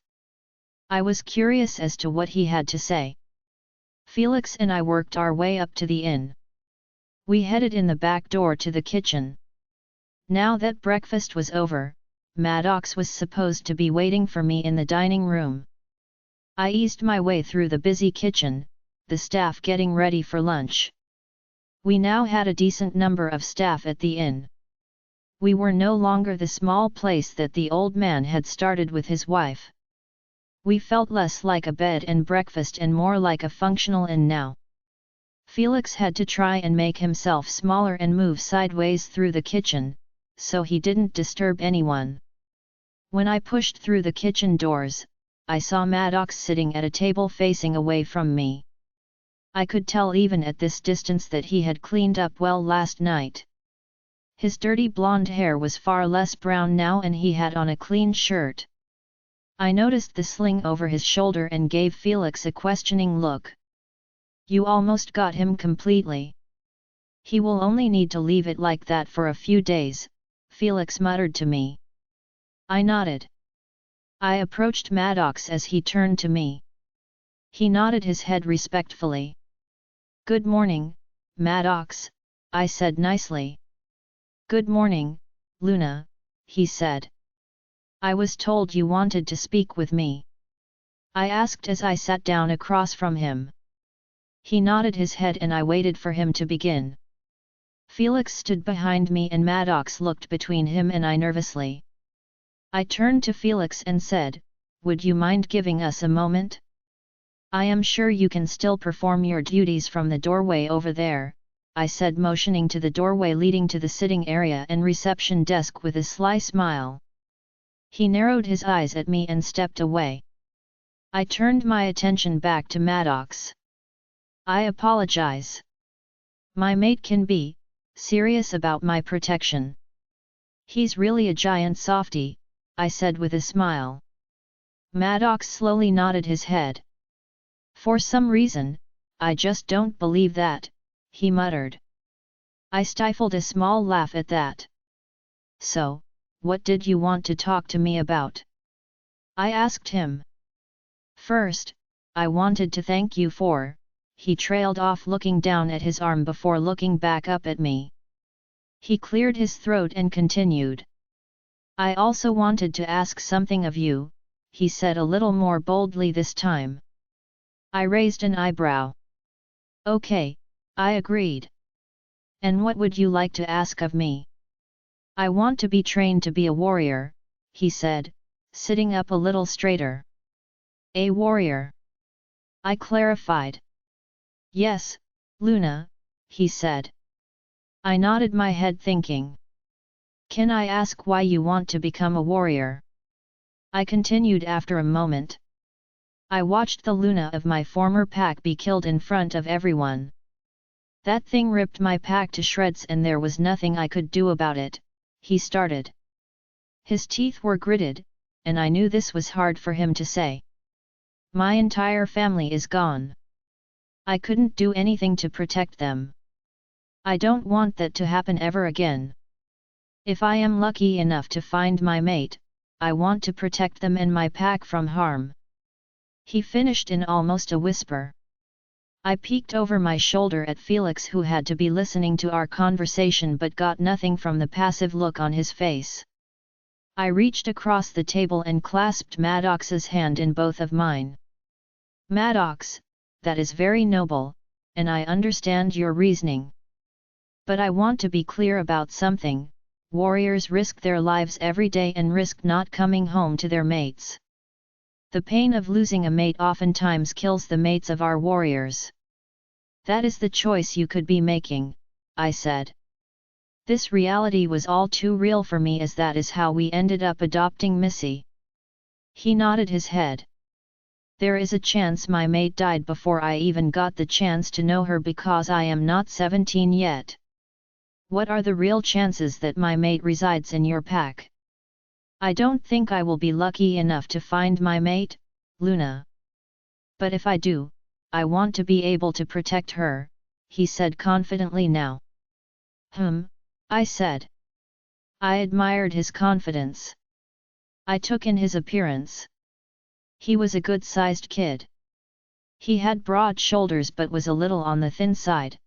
I was curious as to what he had to say. Felix and I worked our way up to the inn. We headed in the back door to the kitchen. Now that breakfast was over, Maddox was supposed to be waiting for me in the dining room. I eased my way through the busy kitchen, the staff getting ready for lunch. We now had a decent number of staff at the inn. We were no longer the small place that the old man had started with his wife. We felt less like a bed and breakfast and more like a functional inn now. Felix had to try and make himself smaller and move sideways through the kitchen, so he didn't disturb anyone. When I pushed through the kitchen doors, I saw Maddox sitting at a table facing away from me. I could tell even at this distance that he had cleaned up well last night. His dirty blonde hair was far less brown now and he had on a clean shirt. I noticed the sling over his shoulder and gave Felix a questioning look. "You almost got him completely. He will only need to leave it like that for a few days," Felix muttered to me. I nodded. I approached Maddox as he turned to me. He nodded his head respectfully. "Good morning, Maddox," I said nicely. "Good morning, Luna," he said. "I was told you wanted to speak with me," I asked as I sat down across from him. He nodded his head and I waited for him to begin. Felix stood behind me and Maddox looked between him and I nervously. I turned to Felix and said, "Would you mind giving us a moment? I am sure you can still perform your duties from the doorway over there," I said, motioning to the doorway leading to the sitting area and reception desk with a sly smile. He narrowed his eyes at me and stepped away. I turned my attention back to Maddox. "I apologize. My mate can be serious about my protection. He's really a giant softie," I said with a smile. Maddox slowly nodded his head. "For some reason, I just don't believe that," he muttered. I stifled a small laugh at that. "So, what did you want to talk to me about?" I asked him. "First, I wanted to thank you for," he trailed off, looking down at his arm before looking back up at me. He cleared his throat and continued. "I also wanted to ask something of you," he said a little more boldly this time. I raised an eyebrow. "Okay," I agreed. "And what would you like to ask of me?" "I want to be trained to be a warrior," he said, sitting up a little straighter. "A warrior?" I clarified. "Yes, Luna," he said. I nodded my head thinking. "Can I ask why you want to become a warrior?" I continued after a moment. "I watched the Luna of my former pack be killed in front of everyone. That thing ripped my pack to shreds and there was nothing I could do about it," he started. His teeth were gritted, and I knew this was hard for him to say. "My entire family is gone. I couldn't do anything to protect them. I don't want that to happen ever again. If I am lucky enough to find my mate, I want to protect them and my pack from harm," he finished in almost a whisper. I peeked over my shoulder at Felix, who had to be listening to our conversation but got nothing from the passive look on his face. I reached across the table and clasped Maddox's hand in both of mine. "Maddox, that is very noble, and I understand your reasoning. But I want to be clear about something. Warriors risk their lives every day and risk not coming home to their mates. The pain of losing a mate oftentimes kills the mates of our warriors. That is the choice you could be making," I said. This reality was all too real for me, as that is how we ended up adopting Missy. He nodded his head. "There is a chance my mate died before I even got the chance to know her because I am not 17 yet. What are the real chances that my mate resides in your pack?" "I don't think I will be lucky enough to find my mate, Luna. But if I do, I want to be able to protect her," he said confidently now. I said. I admired his confidence. I took in his appearance. He was a good-sized kid. He had broad shoulders but was a little on the thin side.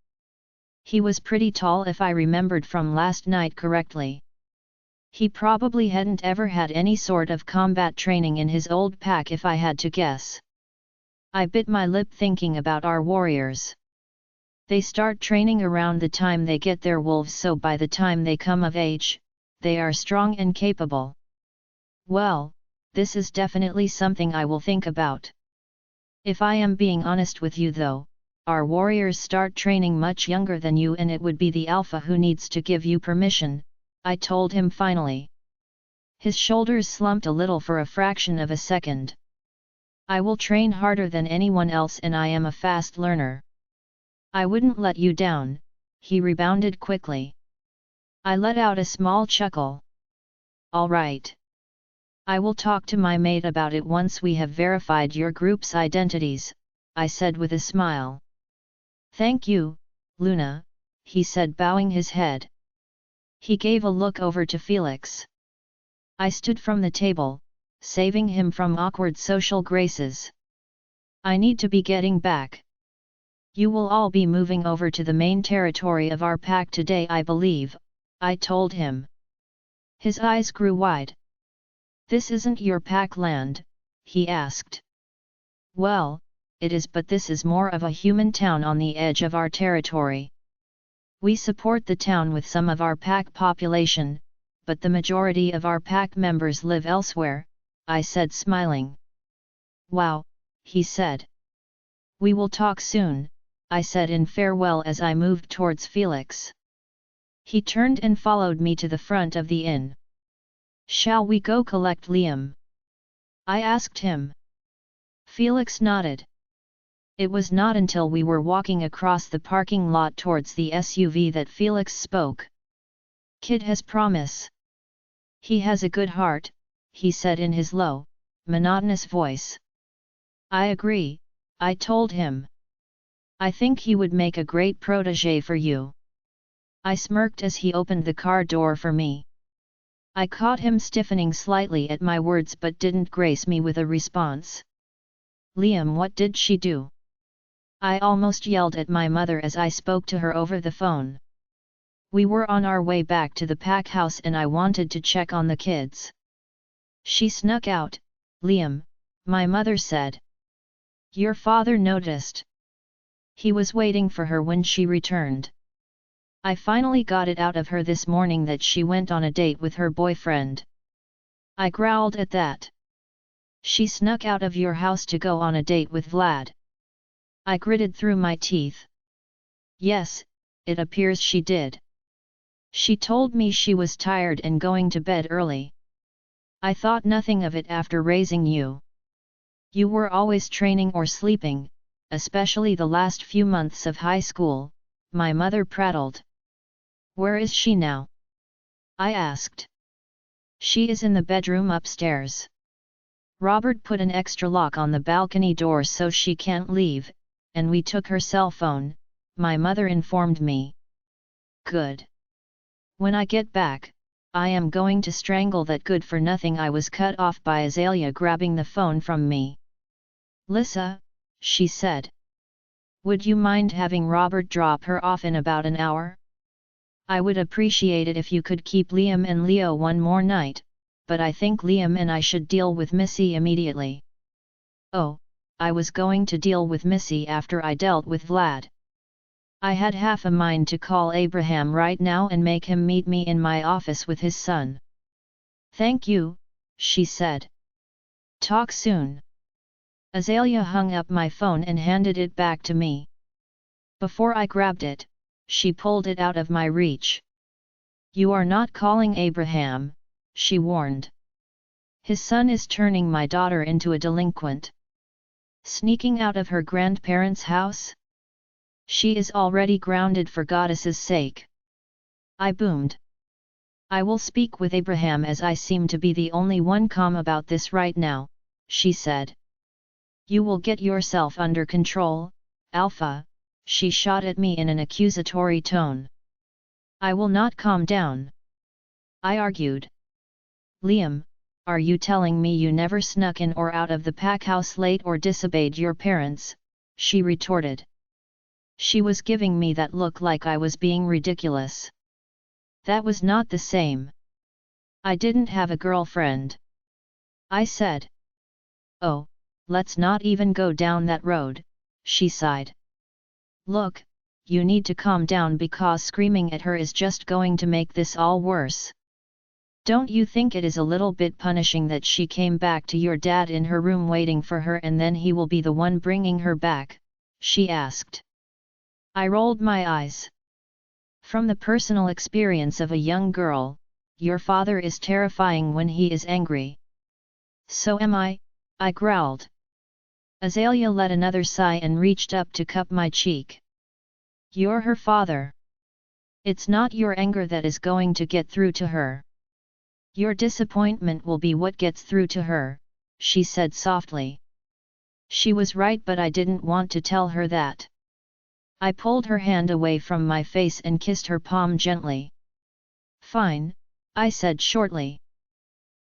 He was pretty tall if I remembered from last night correctly. He probably hadn't ever had any sort of combat training in his old pack if I had to guess. I bit my lip thinking about our warriors. They start training around the time they get their wolves, so by the time they come of age, they are strong and capable. Well, this is definitely something I will think about. If I am being honest with you though, our warriors start training much younger than you, and it would be the alpha who needs to give you permission, I told him finally. His shoulders slumped a little for a fraction of a second. "I will train harder than anyone else and I am a fast learner." "I wouldn't let you down," he rebounded quickly. I let out a small chuckle. "All right. I will talk to my mate about it once we have verified your group's identities," I said with a smile. "Thank you, Luna," he said, bowing his head. He gave a look over to Felix. I stood from the table, saving him from awkward social graces. "I need to be getting back. You will all be moving over to the main territory of our pack today, I believe," I told him. His eyes grew wide. "This isn't your pack land?" he asked. "Well, it is, but this is more of a human town on the edge of our territory. We support the town with some of our pack population, but the majority of our pack members live elsewhere," I said, smiling. "Wow," he said. "We will talk soon," I said in farewell as I moved towards Felix. He turned and followed me to the front of the inn. "Shall we go collect Liam?" I asked him. Felix nodded. It was not until we were walking across the parking lot towards the SUV that Felix spoke. "Kid has promise. He has a good heart," he said in his low, monotonous voice. "I agree," I told him. "I think he would make a great protégé for you." I smirked as he opened the car door for me. I caught him stiffening slightly at my words but didn't grace me with a response. "Liam, what did she do?" I almost yelled at my mother as I spoke to her over the phone. We were on our way back to the pack house and I wanted to check on the kids. "She snuck out, Liam," my mother said. "Your father noticed. He was waiting for her when she returned. I finally got it out of her this morning that she went on a date with her boyfriend." I growled at that. "She snuck out of your house to go on a date with Vlad?" I gritted through my teeth. "Yes, it appears she did. She told me she was tired and going to bed early. I thought nothing of it after raising you. You were always training or sleeping, especially the last few months of high school," my mother prattled. "Where is she now?" I asked. "She is in the bedroom upstairs. Robert put an extra lock on the balcony door so she can't leave, and we took her cell phone," my mother informed me. "Good. When I get back, I am going to strangle that good-for-nothing. I was cut off by Azalea grabbing the phone from me. Lissa, she said. Would you mind having Robert drop her off in about an hour? I would appreciate it if you could keep Liam and Leo one more night, but I think Liam and I should deal with Missy immediately. Oh, I was going to deal with Missy after I dealt with Vlad. I had half a mind to call Abraham right now and make him meet me in my office with his son. Thank you, she said. Talk soon. Azalea hung up my phone and handed it back to me. Before I grabbed it, she pulled it out of my reach. You are not calling Abraham, she warned. His son is turning my daughter into a delinquent. Sneaking out of her grandparents' house? She is already grounded for goddess's sake. I boomed. I will speak with Abraham as I seem to be the only one calm about this right now, she said. You will get yourself under control, Alpha, she shot at me in an accusatory tone. I will not calm down. I argued. Liam, are you telling me you never snuck in or out of the pack house late or disobeyed your parents? She retorted. She was giving me that look like I was being ridiculous. That was not the same. I didn't have a girlfriend. I said. Oh, let's not even go down that road, she sighed. Look, you need to calm down because screaming at her is just going to make this all worse. Don't you think it is a little bit punishing that she came back to your dad in her room waiting for her and then he will be the one bringing her back? She asked. I rolled my eyes. From the personal experience of a young girl, your father is terrifying when he is angry. So am I growled. Azalea let another sigh and reached up to cup my cheek. You're her father. It's not your anger that is going to get through to her. Your disappointment will be what gets through to her, she said softly. She was right, but I didn't want to tell her that. I pulled her hand away from my face and kissed her palm gently. Fine, I said shortly.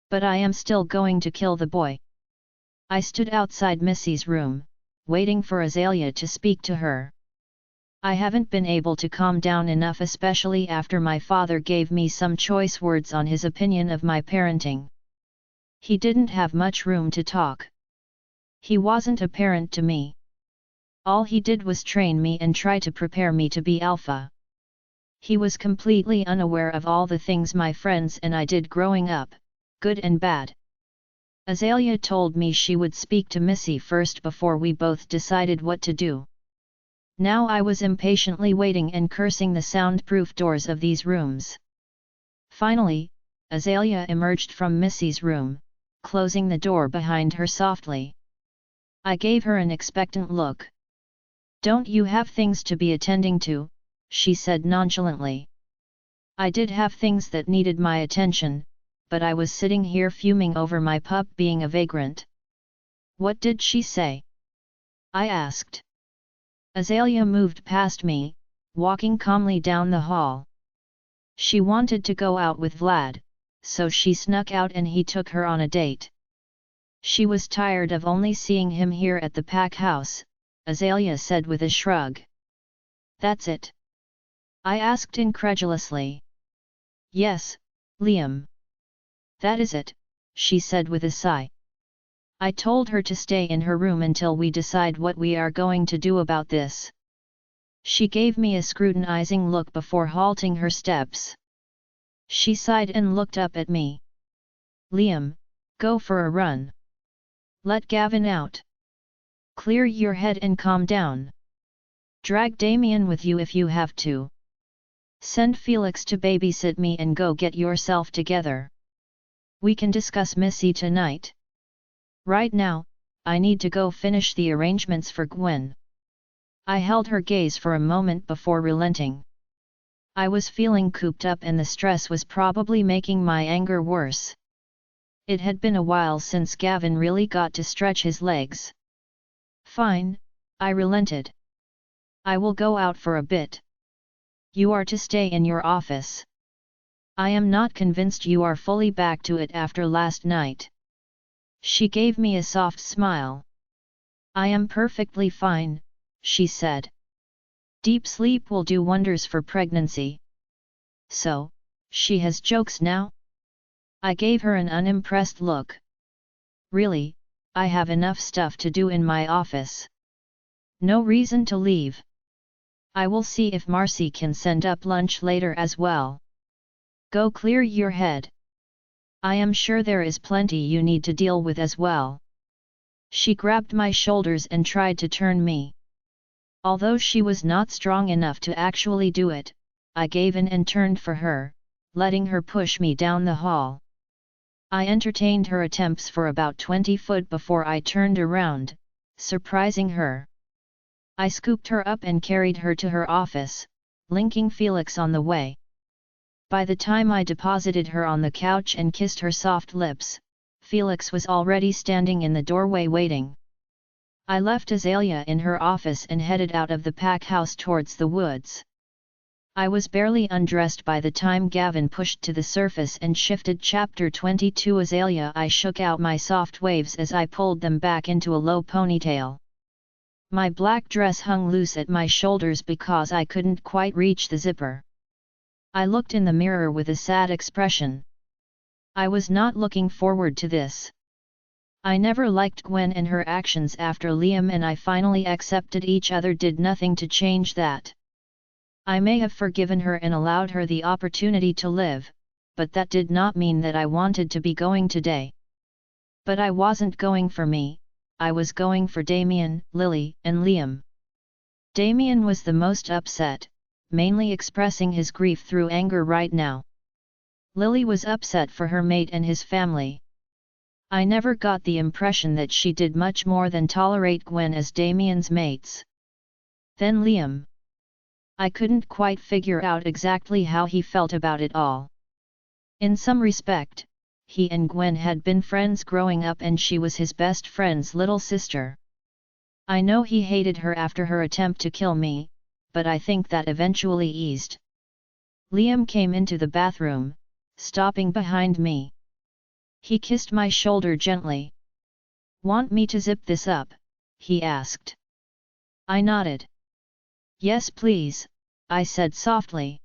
But I am still going to kill the boy. I stood outside Missy's room, waiting for Azalea to speak to her. I haven't been able to calm down enough, especially after my father gave me some choice words on his opinion of my parenting. He didn't have much room to talk. He wasn't a parent to me. All he did was train me and try to prepare me to be alpha. He was completely unaware of all the things my friends and I did growing up, good and bad. Azalea told me she would speak to Missy first before we both decided what to do. Now I was impatiently waiting and cursing the soundproof doors of these rooms. Finally, Azalea emerged from Missy's room, closing the door behind her softly. I gave her an expectant look. Don't you have things to be attending to? She said nonchalantly. I did have things that needed my attention, but I was sitting here fuming over my pup being a vagrant. What did she say? I asked. Azalea moved past me, walking calmly down the hall. She wanted to go out with Vlad, so she snuck out and he took her on a date. She was tired of only seeing him here at the pack house, Azalea said with a shrug. That's it? I asked incredulously. Yes, Liam. That is it, she said with a sigh. I told her to stay in her room until we decide what we are going to do about this. She gave me a scrutinizing look before halting her steps. She sighed and looked up at me. Liam, go for a run. Let Gavin out. Clear your head and calm down. Drag Damien with you if you have to. Send Felix to babysit me and go get yourself together. We can discuss Missy tonight. Right now, I need to go finish the arrangements for Gwen. I held her gaze for a moment before relenting. I was feeling cooped up and the stress was probably making my anger worse. It had been a while since Gavin really got to stretch his legs. Fine, I relented. I will go out for a bit. You are to stay in your office. I am not convinced you are fully back to it after last night. She gave me a soft smile. I am perfectly fine, she said. Deep sleep will do wonders for pregnancy. So, she has jokes now? I gave her an unimpressed look. Really, I have enough stuff to do in my office. No reason to leave. I will see if Marcy can send up lunch later as well. Go clear your head. I am sure there is plenty you need to deal with as well. She grabbed my shoulders and tried to turn me. Although she was not strong enough to actually do it, I gave in and turned for her, letting her push me down the hall. I entertained her attempts for about 20 feet before I turned around, surprising her. I scooped her up and carried her to her office, linking Felix on the way. By the time I deposited her on the couch and kissed her soft lips, Felix was already standing in the doorway waiting. I left Azalea in her office and headed out of the pack house towards the woods. I was barely undressed by the time Gavin pushed to the surface and shifted Chapter 22. Azalea, I shook out my soft waves as I pulled them back into a low ponytail. My black dress hung loose at my shoulders because I couldn't quite reach the zipper. I looked in the mirror with a sad expression. I was not looking forward to this. I never liked Gwen, and her actions after Liam and I finally accepted each other did nothing to change that. I may have forgiven her and allowed her the opportunity to live, but that did not mean that I wanted to be going today. But I wasn't going for me, I was going for Damien, Lily, and Liam. Damien was the most upset, mainly expressing his grief through anger right now. Lily was upset for her mate and his family. I never got the impression that she did much more than tolerate Gwen as Damien's mates. Then Liam. I couldn't quite figure out exactly how he felt about it all. In some respect, he and Gwen had been friends growing up and she was his best friend's little sister. I know he hated her after her attempt to kill me, but I think that eventually eased. Liam came into the bathroom, stopping behind me. He kissed my shoulder gently. "Want me to zip this up?" he asked. I nodded. "Yes please," I said softly.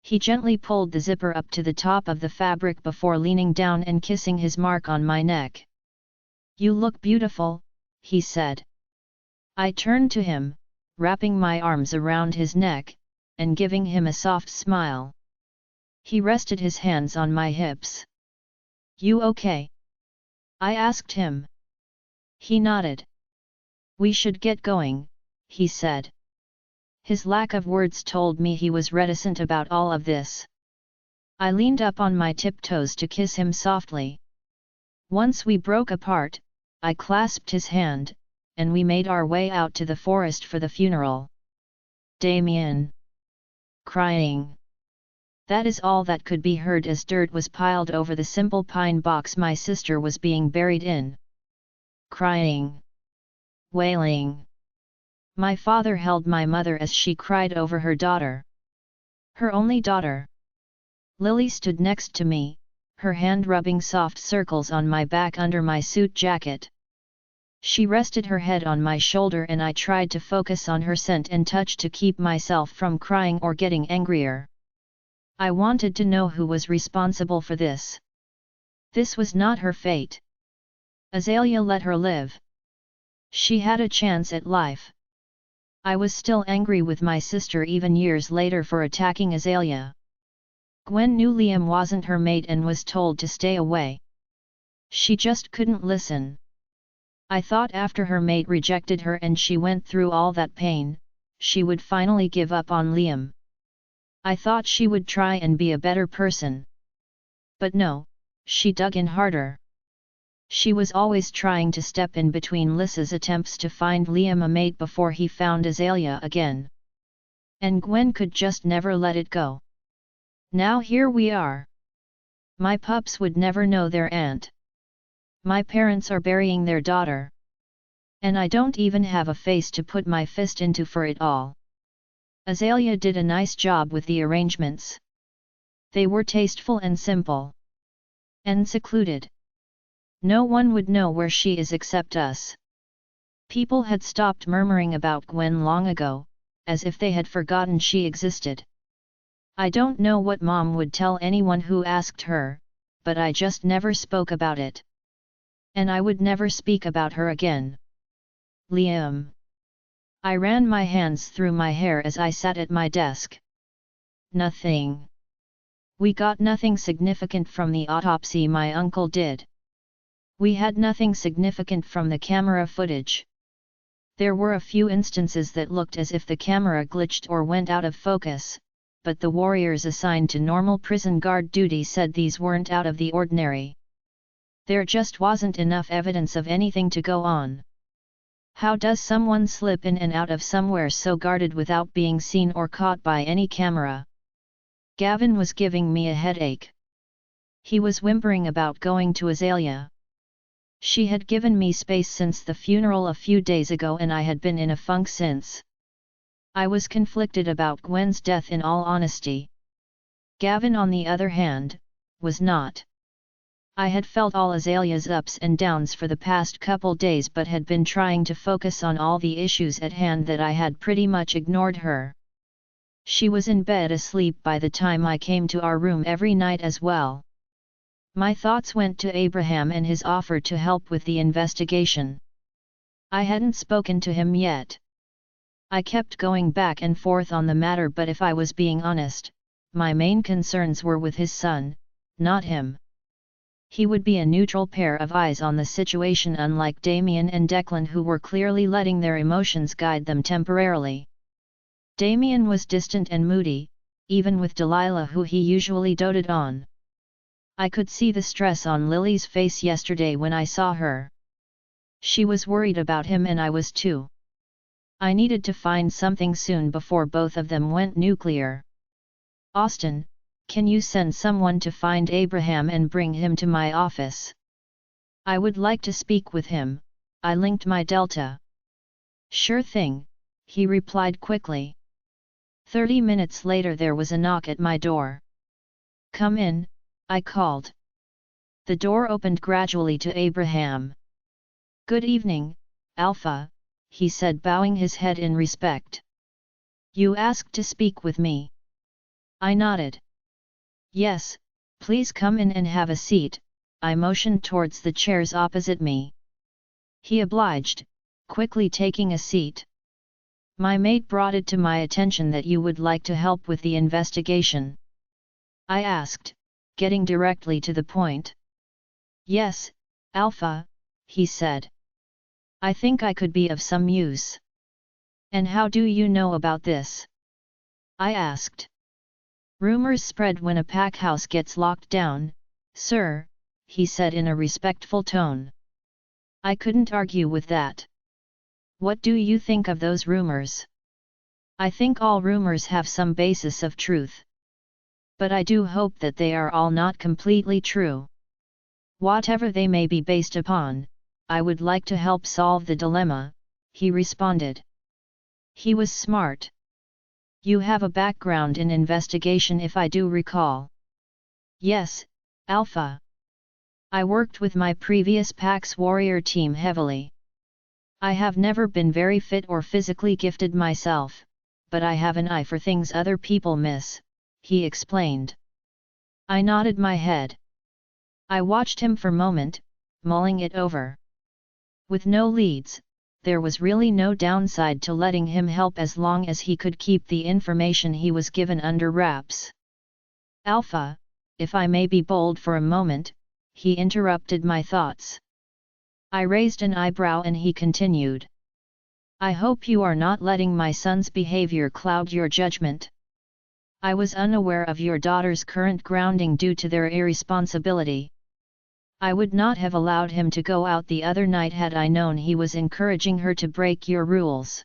He gently pulled the zipper up to the top of the fabric before leaning down and kissing his mark on my neck. "You look beautiful," he said. I turned to him, wrapping my arms around his neck, and giving him a soft smile. He rested his hands on my hips. "You okay?" I asked him. He nodded. "We should get going," he said. His lack of words told me he was reticent about all of this. I leaned up on my tiptoes to kiss him softly. Once we broke apart, I clasped his hand, and we made our way out to the forest for the funeral. Damien. Crying. That is all that could be heard as dirt was piled over the simple pine box my sister was being buried in. Crying. Wailing. My father held my mother as she cried over her daughter. Her only daughter. Lily stood next to me, her hand rubbing soft circles on my back under my suit jacket. She rested her head on my shoulder and I tried to focus on her scent and touch to keep myself from crying or getting angrier. I wanted to know who was responsible for this. This was not her fate. Azalea let her live. She had a chance at life. I was still angry with my sister even years later for attacking Azalea. Gwen knew Liam wasn't her mate and was told to stay away. She just couldn't listen. I thought after her mate rejected her and she went through all that pain, she would finally give up on Liam. I thought she would try and be a better person. But no, she dug in harder. She was always trying to step in between Lissa's attempts to find Liam a mate before he found Azalea again. And Gwen could just never let it go. Now here we are. My pups would never know their aunt. My parents are burying their daughter. And I don't even have a face to put my fist into for it all. Azalea did a nice job with the arrangements. They were tasteful and simple. And secluded. No one would know where she is except us. People had stopped murmuring about Gwen long ago, as if they had forgotten she existed. I don't know what Mom would tell anyone who asked her, but I just never spoke about it. And I would never speak about her again. Liam. I ran my hands through my hair as I sat at my desk. Nothing. We got nothing significant from the autopsy my uncle did. We had nothing significant from the camera footage. There were a few instances that looked as if the camera glitched or went out of focus, but the warriors assigned to normal prison guard duty said these weren't out of the ordinary. There just wasn't enough evidence of anything to go on. How does someone slip in and out of somewhere so guarded without being seen or caught by any camera? Gavin was giving me a headache. He was whimpering about going to Azalea. She had given me space since the funeral a few days ago and I had been in a funk since. I was conflicted about Gwen's death in all honesty. Gavin, on the other hand, was not. I had felt all Azalea's ups and downs for the past couple days but had been trying to focus on all the issues at hand that I had pretty much ignored her. She was in bed asleep by the time I came to our room every night as well. My thoughts went to Abraham and his offer to help with the investigation. I hadn't spoken to him yet. I kept going back and forth on the matter, but if I was being honest, my main concerns were with his son, not him. He would be a neutral pair of eyes on the situation, unlike Damien and Declan, who were clearly letting their emotions guide them temporarily. Damien was distant and moody, even with Delilah, who he usually doted on. I could see the stress on Lily's face yesterday when I saw her. She was worried about him and I was too. I needed to find something soon before both of them went nuclear. Austin, can you send someone to find Abraham and bring him to my office? I would like to speak with him. I linked my Delta. Sure thing, he replied quickly. 30 minutes later there was a knock at my door. Come in, I called. The door opened gradually to Abraham. Good evening, Alpha, he said, bowing his head in respect. You asked to speak with me. I nodded. Yes, please come in and have a seat. I motioned towards the chairs opposite me. He obliged, quickly taking a seat. My mate brought it to my attention that you would like to help with the investigation. I asked, getting directly to the point. Yes, Alpha, he said. I think I could be of some use. And how do you know about this? I asked. Rumors spread when a pack house gets locked down, sir, he said in a respectful tone. I couldn't argue with that. What do you think of those rumors? I think all rumors have some basis of truth. But I do hope that they are all not completely true. Whatever they may be based upon, I would like to help solve the dilemma, he responded. He was smart. You have a background in investigation, if I do recall. Yes, Alpha. I worked with my previous PAX warrior team heavily. I have never been very fit or physically gifted myself, but I have an eye for things other people miss, he explained. I nodded my head. I watched him for a moment, mulling it over. With no leads, there was really no downside to letting him help as long as he could keep the information he was given under wraps. Alpha, if I may be bold for a moment, he interrupted my thoughts. I raised an eyebrow and he continued. I hope you are not letting my son's behavior cloud your judgment. I was unaware of your daughter's current grounding due to their irresponsibility. I would not have allowed him to go out the other night had I known he was encouraging her to break your rules.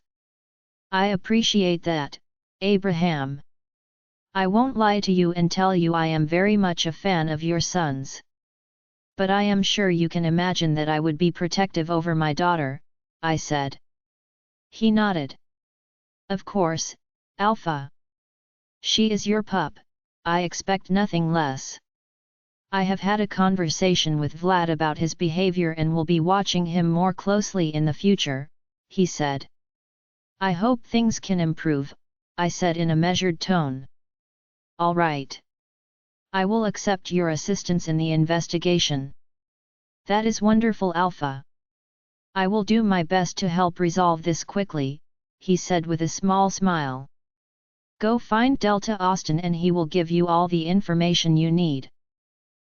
I appreciate that, Abraham. I won't lie to you and tell you I am very much a fan of your son's. But I am sure you can imagine that I would be protective over my daughter, I said. He nodded. Of course, Alpha. She is your pup, I expect nothing less. I have had a conversation with Vlad about his behavior and will be watching him more closely in the future, he said. I hope things can improve, I said in a measured tone. All right. I will accept your assistance in the investigation. That is wonderful, Alpha. I will do my best to help resolve this quickly, he said with a small smile. Go find Delta Austin and he will give you all the information you need.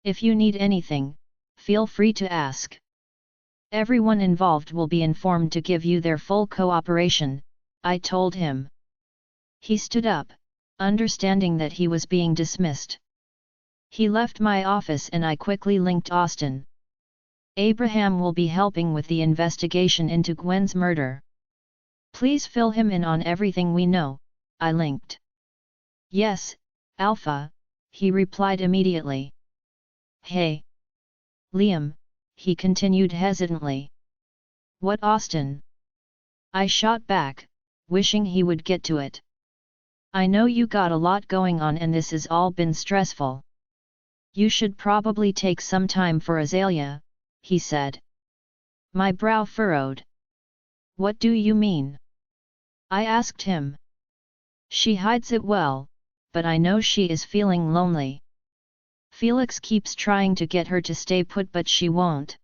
If you need anything, feel free to ask. Everyone involved will be informed to give you their full cooperation, I told him. He stood up, understanding that he was being dismissed. He left my office and I quickly linked Austin. Abraham will be helping with the investigation into Gwen's murder. Please fill him in on everything we know, I linked. Yes, Alpha, he replied immediately. Hey! Liam, he continued hesitantly. What, Austin? I shot back, wishing he would get to it. I know you got a lot going on and this has all been stressful. You should probably take some time for Azalea, he said. My brow furrowed. What do you mean? I asked him. She hides it well, but I know she is feeling lonely. Felix keeps trying to get her to stay put but she won't.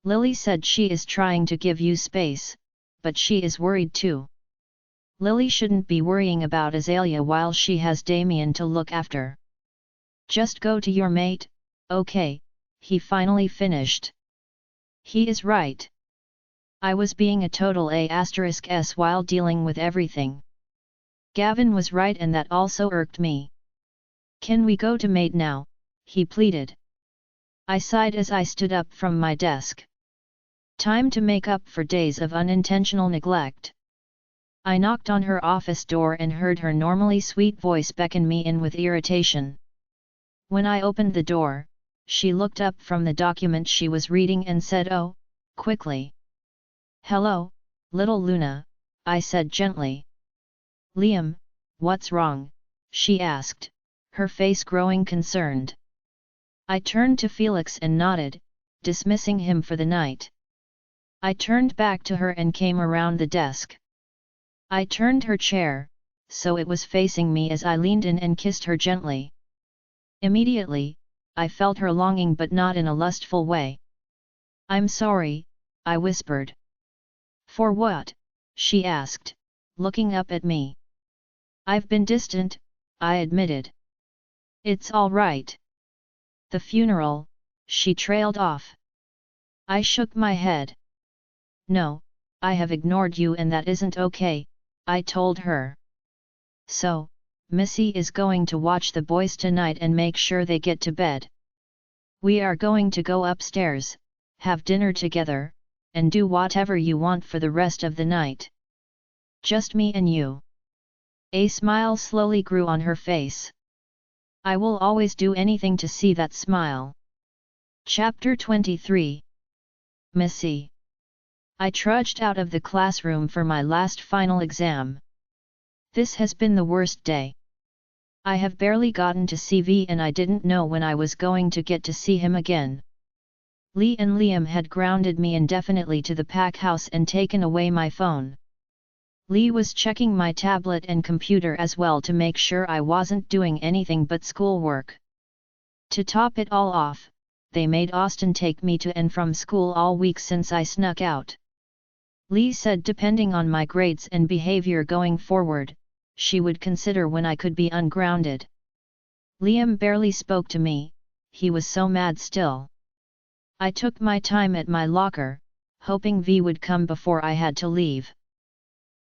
Lily said she is trying to give you space, but she is worried too. Lily shouldn't be worrying about Azalea while she has Damien to look after. Just go to your mate, okay, he finally finished. He is right. I was being a total A*S while dealing with everything. Gavin was right and that also irked me. Can we go to mate now? He pleaded. I sighed as I stood up from my desk. Time to make up for days of unintentional neglect. I knocked on her office door and heard her normally sweet voice beckon me in with irritation. When I opened the door, she looked up from the document she was reading and said, "Oh," quickly. "Hello, little Luna," I said gently. "Liam, what's wrong?" she asked, her face growing concerned. I turned to Felix and nodded, dismissing him for the night. I turned back to her and came around the desk. I turned her chair, so it was facing me as I leaned in and kissed her gently. Immediately, I felt her longing but not in a lustful way. "I'm sorry," I whispered. "For what?" she asked, looking up at me. "I've been distant," I admitted. "It's all right." "The funeral," she trailed off. I shook my head. "No, I have ignored you and that isn't okay," I told her. "So, Missy is going to watch the boys tonight and make sure they get to bed. We are going to go upstairs, have dinner together, and do whatever you want for the rest of the night. Just me and you." A smile slowly grew on her face. I will always do anything to see that smile. Chapter 23. Missy. I trudged out of the classroom for my last final exam. This has been the worst day. I have barely gotten to see V and I didn't know when I was going to get to see him again. Lee and Liam had grounded me indefinitely to the pack house and taken away my phone. Lee was checking my tablet and computer as well to make sure I wasn't doing anything but schoolwork. To top it all off, they made Austin take me to and from school all week since I snuck out. Lee said depending on my grades and behavior going forward, she would consider when I could be ungrounded. Liam barely spoke to me, he was so mad still. I took my time at my locker, hoping V would come before I had to leave.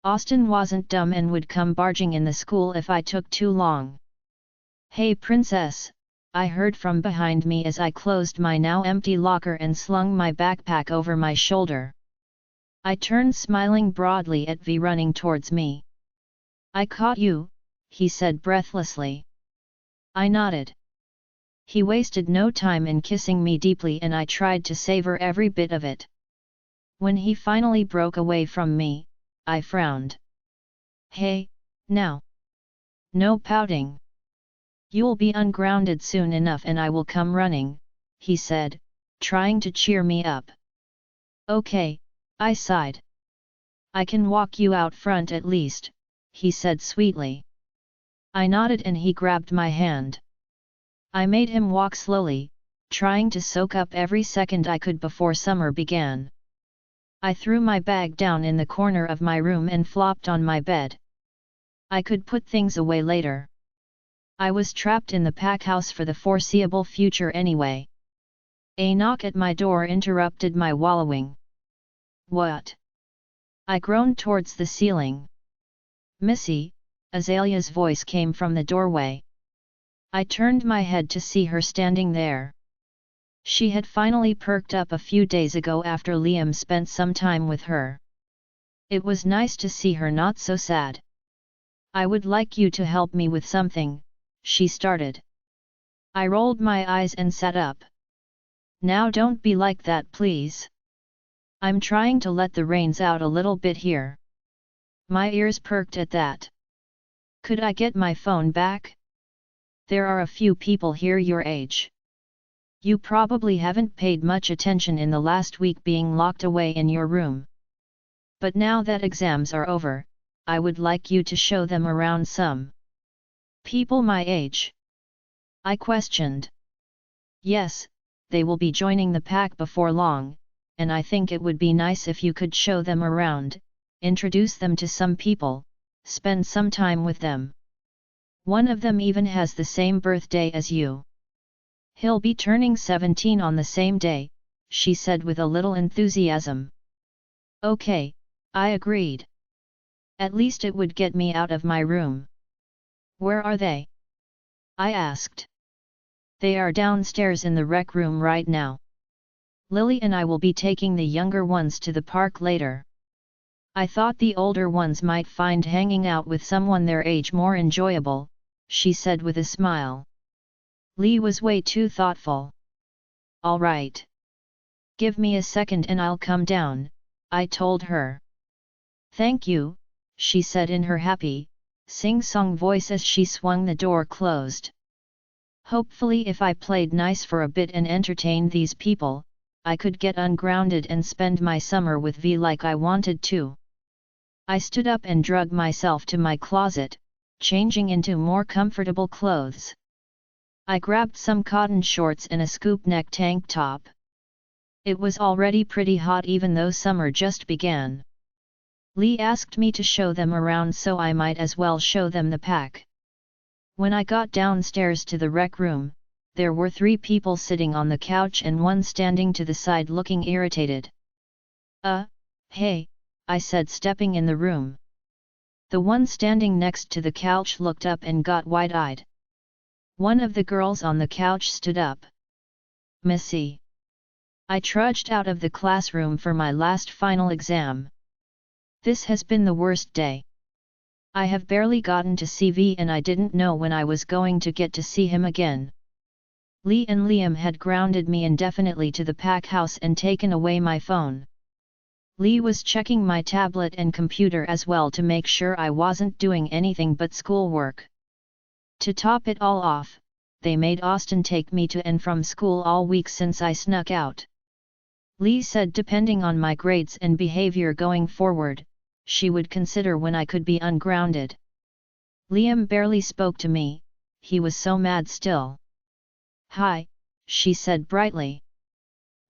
Austin wasn't dumb and would come barging in the school if I took too long. "Hey princess," I heard from behind me as I closed my now empty locker and slung my backpack over my shoulder. I turned smiling broadly at V running towards me. "I caught you," he said breathlessly. I nodded. He wasted no time in kissing me deeply and I tried to savor every bit of it. When he finally broke away from me, I frowned. "Hey, now. No pouting. You'll be ungrounded soon enough and I will come running, he said, trying to cheer me up. Okay, I sighed. I can walk you out front at least, he said sweetly. I nodded and he grabbed my hand. I made him walk slowly, trying to soak up every second I could before summer began. I threw my bag down in the corner of my room and flopped on my bed. I could put things away later. I was trapped in the pack house for the foreseeable future anyway. A knock at my door interrupted my wallowing. What? I groaned towards the ceiling. Missy, Azalea's voice came from the doorway. I turned my head to see her standing there. She had finally perked up a few days ago after Liam spent some time with her. It was nice to see her not so sad. I would like you to help me with something, she started. I rolled my eyes and sat up. Now don't be like that please. I'm trying to let the reins out a little bit here. My ears perked at that. Could I get my phone back? There are a few people here your age. You probably haven't paid much attention in the last week being locked away in your room. But now that exams are over, I would like you to show them around some. People my age? I questioned. Yes, they will be joining the pack before long, and I think it would be nice if you could show them around, introduce them to some people, spend some time with them. One of them even has the same birthday as you. He'll be turning 17 on the same day, she said with a little enthusiasm. Okay, I agreed. At least it would get me out of my room. Where are they? I asked. They are downstairs in the rec room right now. Lily and I will be taking the younger ones to the park later. I thought the older ones might find hanging out with someone their age more enjoyable, she said with a smile. Lee was way too thoughtful. All right. Give me a second and I'll come down, I told her. Thank you, she said in her happy, sing-song voice as she swung the door closed. Hopefully if I played nice for a bit and entertained these people, I could get ungrounded and spend my summer with V like I wanted to. I stood up and dragged myself to my closet, changing into more comfortable clothes. I grabbed some cotton shorts and a scoop neck tank top. It was already pretty hot even though summer just began. Lee asked me to show them around so I might as well show them the pack. When I got downstairs to the rec room, there were 3 people sitting on the couch and one standing to the side looking irritated. Hey, I said stepping in the room. The one standing next to the couch looked up and got wide-eyed. One of the girls on the couch stood up. Missy. I trudged out of the classroom for my last final exam. This has been the worst day. I have barely gotten to see V and I didn't know when I was going to get to see him again. Lee and Liam had grounded me indefinitely to the pack house and taken away my phone. Lee was checking my tablet and computer as well to make sure I wasn't doing anything but schoolwork. To top it all off, they made Austin take me to and from school all week since I snuck out. Lee said depending on my grades and behavior going forward, she would consider when I could be ungrounded. Liam barely spoke to me, he was so mad still. Hi, she said brightly.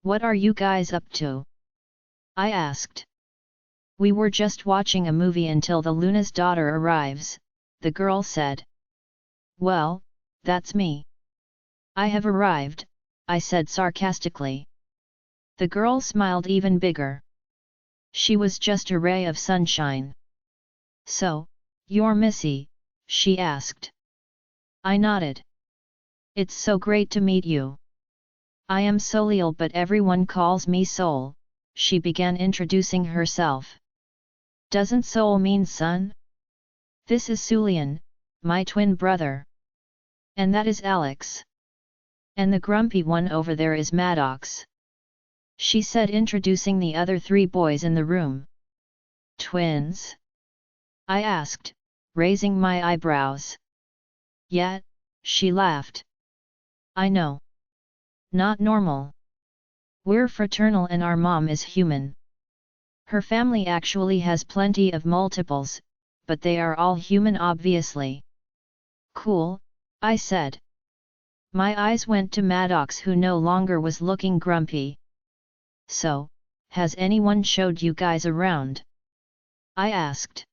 What are you guys up to? I asked. We were just watching a movie until the Luna's daughter arrives, the girl said. Well, that's me. I have arrived, I said sarcastically. The girl smiled even bigger. She was just a ray of sunshine. So, you're Missy, she asked. I nodded. It's so great to meet you. I am Soliel but everyone calls me Sol, she began introducing herself. Doesn't Sol mean son? This is Sulian, my twin brother. And that is Alex. And the grumpy one over there is Maddox. She said introducing the other 3 boys in the room. Twins? I asked, raising my eyebrows. Yeah, She laughed. I know. Not normal. We're fraternal and our mom is human. Her family actually has plenty of multiples, but they are all human obviously. Cool, I said. My eyes went to Maddox, who no longer was looking grumpy. So, has anyone showed you guys around? I asked.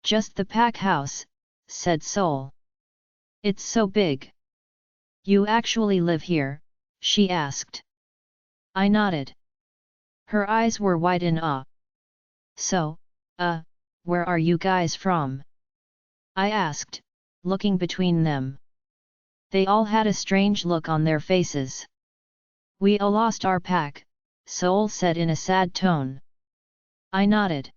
Just the pack house, said Sol. It's so big. You actually live here? She asked. I nodded. Her eyes were wide in awe. So, where are you guys from? I asked, looking between them. They all had a strange look on their faces. We all lost our pack, Sol said in a sad tone. I nodded.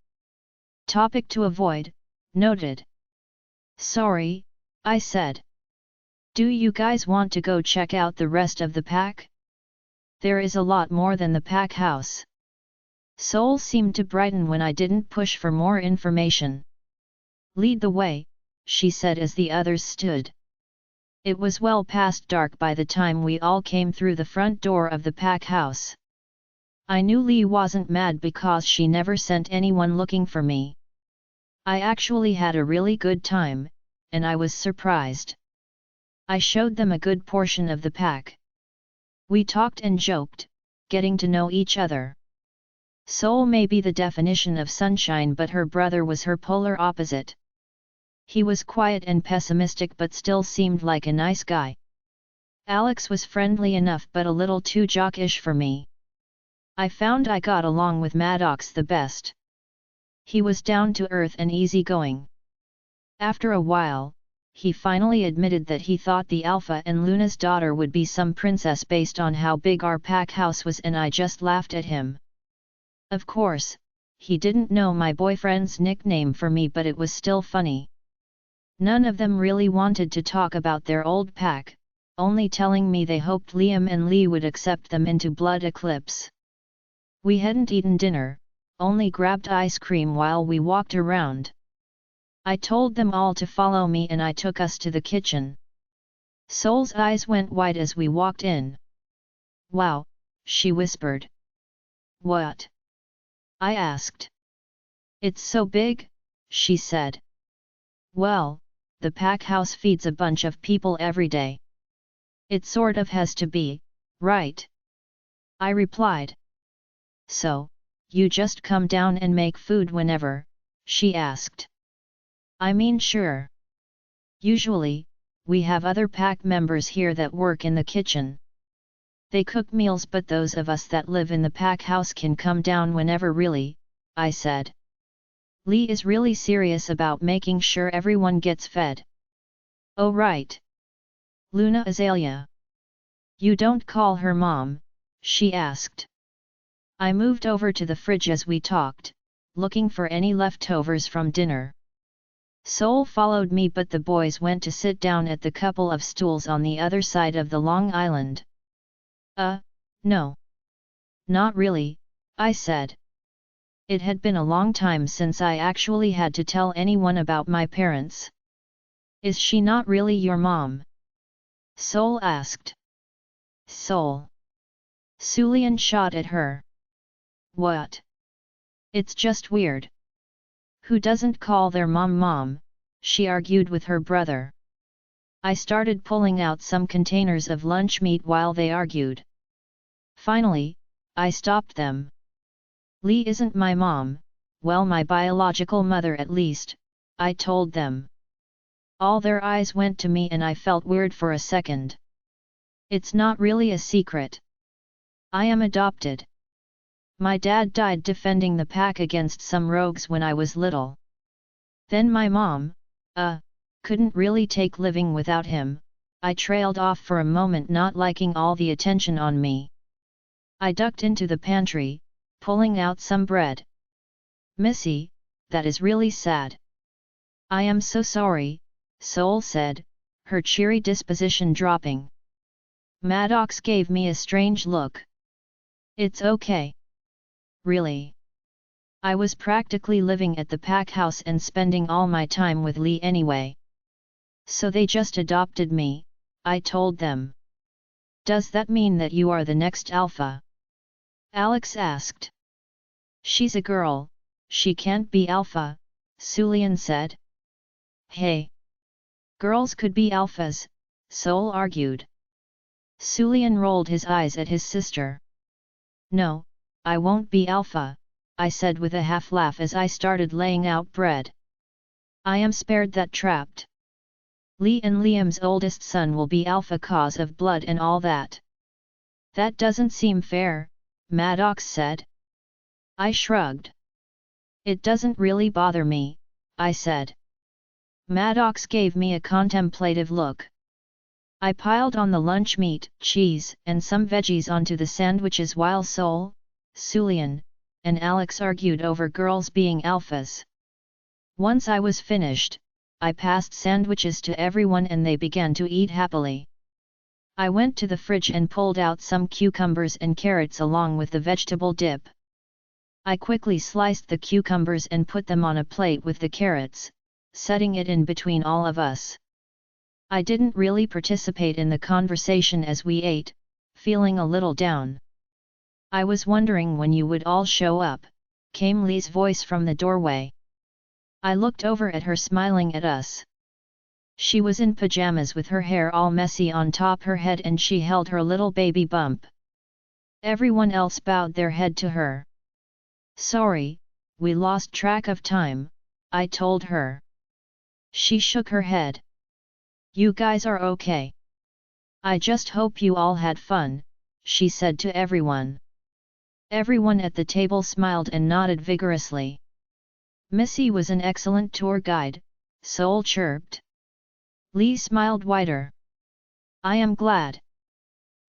Topic to avoid, noted. Sorry, I said. Do you guys want to go check out the rest of the pack? There is a lot more than the pack house. Sol seemed to brighten when I didn't push for more information. Lead the way, she said as the others stood. It was well past dark by the time we all came through the front door of the pack house. I knew Lee wasn't mad because she never sent anyone looking for me. I actually had a really good time, and I was surprised. I showed them a good portion of the pack. We talked and joked, getting to know each other. Sol may be the definition of sunshine, but her brother was her polar opposite. He was quiet and pessimistic but still seemed like a nice guy. Alex was friendly enough but a little too jockish for me. I found I got along with Maddox the best. He was down to earth and easygoing. After a while, he finally admitted that he thought the Alpha and Luna's daughter would be some princess based on how big our pack house was, and I just laughed at him. Of course, he didn't know my boyfriend's nickname for me, but it was still funny. None of them really wanted to talk about their old pack, only telling me they hoped Liam and Lee would accept them into Blood Eclipse. We hadn't eaten dinner, only grabbed ice cream while we walked around. I told them all to follow me and I took us to the kitchen. Sol's eyes went wide as we walked in. Wow, she whispered. What? I asked. It's so big, she said. Well, the pack house feeds a bunch of people every day. It sort of has to be, right? I replied. So, you just come down and make food whenever? She asked. I mean, sure. Usually, we have other pack members here that work in the kitchen. They cook meals, but those of us that live in the pack house can come down whenever, really, I said. Lee is really serious about making sure everyone gets fed. Oh right. Luna Azalea. You don't call her mom? She asked. I moved over to the fridge as we talked, looking for any leftovers from dinner. Sol followed me, but the boys went to sit down at the couple of stools on the other side of the long island. No. Not really, I said. It had been a long time since I actually had to tell anyone about my parents. Is she not really your mom? Sol asked. Sol. Sulian shot at her. What? It's just weird. Who doesn't call their mom mom? She argued with her brother. I started pulling out some containers of lunch meat while they argued. Finally, I stopped them. Lee isn't my mom, well, my biological mother at least, I told them. All their eyes went to me and I felt weird for a second. It's not really a secret. I am adopted. My dad died defending the pack against some rogues when I was little. Then my mom, couldn't really take living without him. I trailed off for a moment, not liking all the attention on me. I ducked into the pantry, pulling out some bread. Missy, that is really sad. I am so sorry, Sol said, her cheery disposition dropping. Maddox gave me a strange look. It's okay. Really? I was practically living at the pack house and spending all my time with Lee anyway. So they just adopted me, I told them. Does that mean that you are the next alpha? Alex asked. She's a girl, she can't be alpha, Sulian said. Hey! Girls could be alphas, Sol argued. Sulian rolled his eyes at his sister. No, I won't be alpha, I said with a half laugh as I started laying out bread. I am spared that trapped. Lee and Liam's oldest son will be alpha cause of blood and all that. That doesn't seem fair, Maddox said. I shrugged. It doesn't really bother me, I said. Maddox gave me a contemplative look. I piled on the lunch meat, cheese, and some veggies onto the sandwiches while Sol, Sulian, and Alex argued over girls being alphas. Once I was finished, I passed sandwiches to everyone and they began to eat happily. I went to the fridge and pulled out some cucumbers and carrots along with the vegetable dip. I quickly sliced the cucumbers and put them on a plate with the carrots, setting it in between all of us. I didn't really participate in the conversation as we ate, feeling a little down. I was wondering when you would all show up, came Lee's voice from the doorway. I looked over at her smiling at us. She was in pajamas with her hair all messy on top her head and she held her little baby bump. Everyone else bowed their head to her. Sorry, we lost track of time, I told her. She shook her head. You guys are okay. I just hope you all had fun, she said to everyone. Everyone at the table smiled and nodded vigorously. Missy was an excellent tour guide, Sol chirped. Lee smiled wider. I am glad.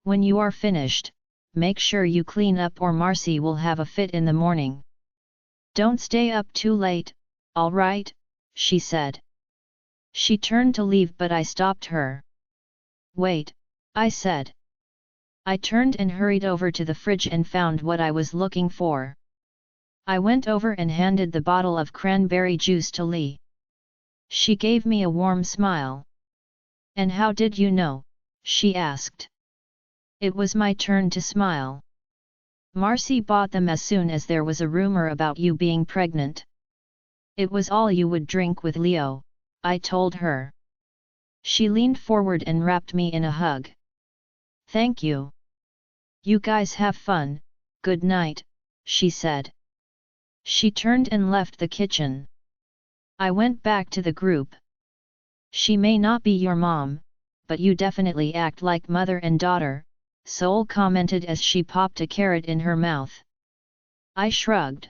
When you are finished, make sure you clean up or Marcy will have a fit in the morning. Don't stay up too late, all right, she said. She turned to leave but I stopped her. Wait, I said. I turned and hurried over to the fridge and found what I was looking for. I went over and handed the bottle of cranberry juice to Lee. She gave me a warm smile. And how did you know? She asked. It was my turn to smile. Marcy bought them as soon as there was a rumor about you being pregnant. It was all you would drink with Leo, I told her. She leaned forward and wrapped me in a hug. Thank you. You guys have fun, good night, she said. She turned and left the kitchen. I went back to the group. She may not be your mom, but you definitely act like mother and daughter, Sol commented as she popped a carrot in her mouth. I shrugged.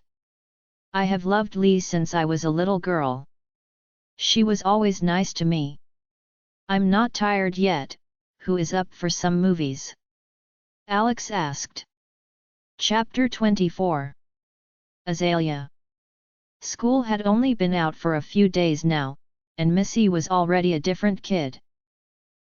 I have loved Lee since I was a little girl. She was always nice to me. I'm not tired yet, who is up for some movies? Alex asked. Chapter 24. Azalea. School had only been out for a few days now, and Missy was already a different kid.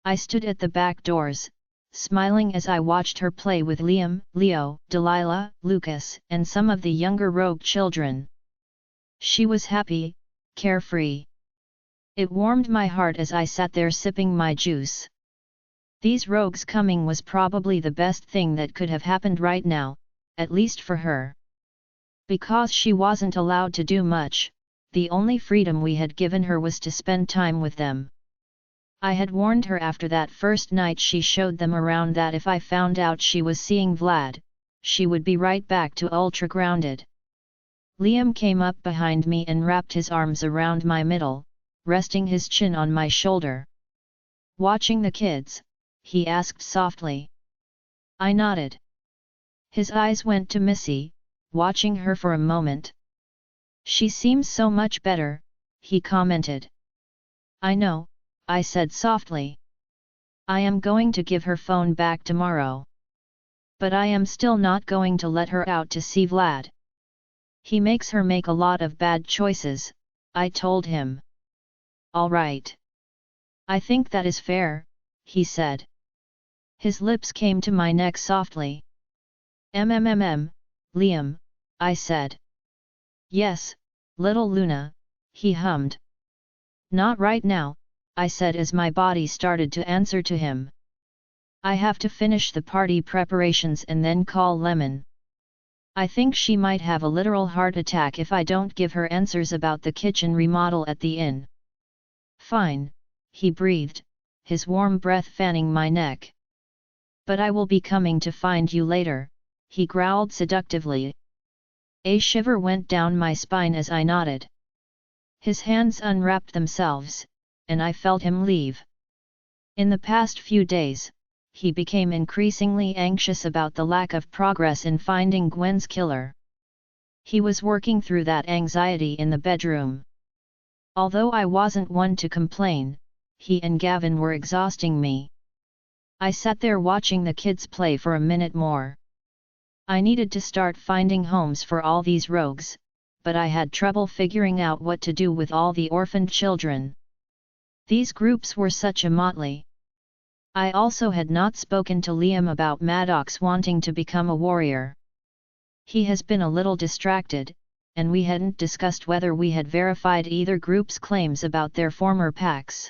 I stood at the back doors, smiling as I watched her play with Liam, Leo, Delilah, Lucas, and some of the younger rogue children. She was happy, carefree. It warmed my heart as I sat there sipping my juice. These rogues coming was probably the best thing that could have happened right now, at least for her. Because she wasn't allowed to do much, the only freedom we had given her was to spend time with them. I had warned her after that first night she showed them around that if I found out she was seeing Vlad, she would be right back to ultra grounded. Liam came up behind me and wrapped his arms around my middle, resting his chin on my shoulder. Watching the kids, he asked softly. I nodded. His eyes went to Missy, watching her for a moment. She seems so much better, he commented. I know, I said softly. I am going to give her phone back tomorrow. But I am still not going to let her out to see Vlad. He makes her make a lot of bad choices, I told him. All right. I think that is fair, he said. His lips came to my neck softly. Liam, I said. Yes, little Luna, he hummed. Not right now, I said as my body started to answer to him. I have to finish the party preparations and then call Lemon. I think she might have a literal heart attack if I don't give her answers about the kitchen remodel at the inn. Fine, he breathed, his warm breath fanning my neck. But I will be coming to find you later, he growled seductively. A shiver went down my spine as I nodded. His hands unwrapped themselves, and I felt him leave. In the past few days, he became increasingly anxious about the lack of progress in finding Gwen's killer. He was working through that anxiety in the bedroom. Although I wasn't one to complain, he and Gavin were exhausting me. I sat there watching the kids play for a minute more. I needed to start finding homes for all these rogues, but I had trouble figuring out what to do with all the orphaned children. These groups were such a motley. I also had not spoken to Liam about Maddox wanting to become a warrior. He has been a little distracted, and we hadn't discussed whether we had verified either group's claims about their former packs.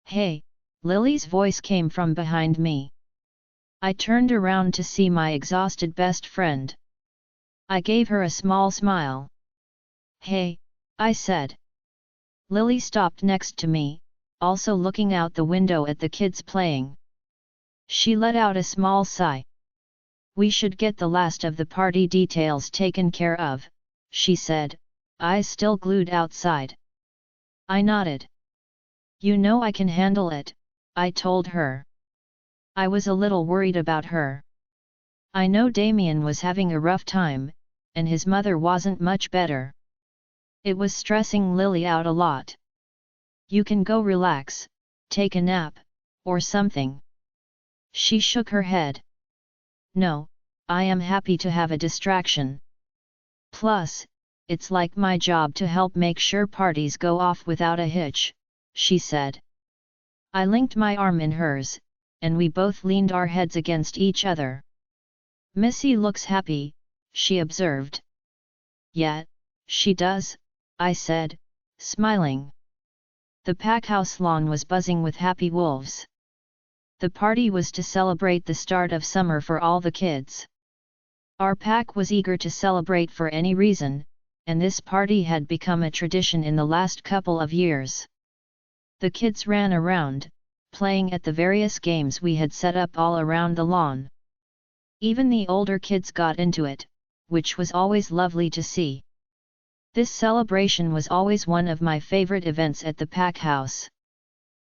Hey, Lily's voice came from behind me. I turned around to see my exhausted best friend. I gave her a small smile. Hey, I said. Lily stopped next to me, also looking out the window at the kids playing. She let out a small sigh. We should get the last of the party details taken care of, she said, eyes still glued outside. I nodded. You know I can handle it, I told her. I was a little worried about her. I know Damien was having a rough time, and his mother wasn't much better. It was stressing Lily out a lot. You can go relax, take a nap, or something. She shook her head. No, I am happy to have a distraction. Plus, it's like my job to help make sure parties go off without a hitch, she said. I linked my arm in hers, and we both leaned our heads against each other. Missy looks happy, she observed. Yeah, she does, I said, smiling. The packhouse lawn was buzzing with happy wolves. The party was to celebrate the start of summer for all the kids. Our pack was eager to celebrate for any reason, and this party had become a tradition in the last couple of years. The kids ran around, playing at the various games we had set up all around the lawn. Even the older kids got into it, which was always lovely to see. This celebration was always one of my favorite events at the pack house.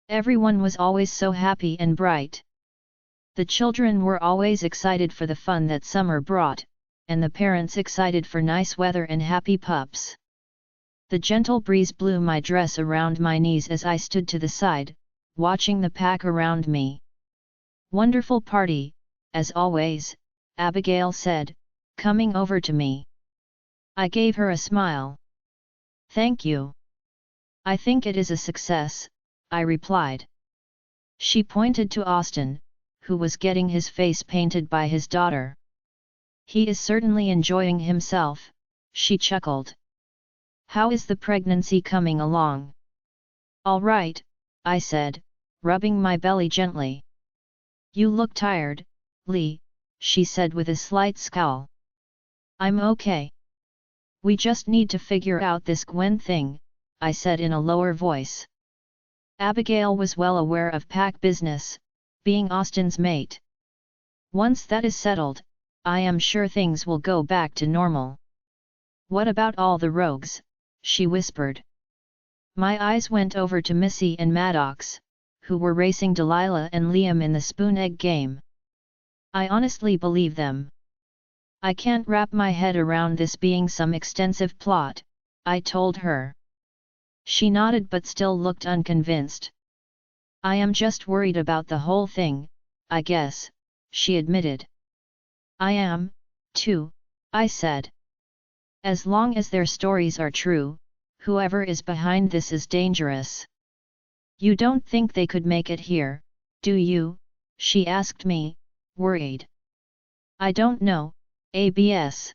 Everyone was always so happy and bright. The children were always excited for the fun that summer brought, and the parents excited for nice weather and happy pups. The gentle breeze blew my dress around my knees as I stood to the side, watching the pack around me. Wonderful party, as always, Abigail said, coming over to me. I gave her a smile. Thank you. I think it is a success, I replied. She pointed to Austin, who was getting his face painted by his daughter. He is certainly enjoying himself, she chuckled. How is the pregnancy coming along? All right, I said, rubbing my belly gently. You look tired, Lee, she said with a slight scowl. I'm okay. We just need to figure out this Gwen thing, I said in a lower voice. Abigail was well aware of pack business, being Austin's mate. Once that is settled, I am sure things will go back to normal. What about all the rogues? She whispered. My eyes went over to Missy and Maddox, who were racing Delilah and Liam in the spoon egg game. I honestly believe them. I can't wrap my head around this being some extensive plot, I told her. She nodded but still looked unconvinced. I am just worried about the whole thing, I guess, she admitted. I am, too, I said. As long as their stories are true, whoever is behind this is dangerous. You don't think they could make it here, do you? She asked me, worried. I don't know, ABS.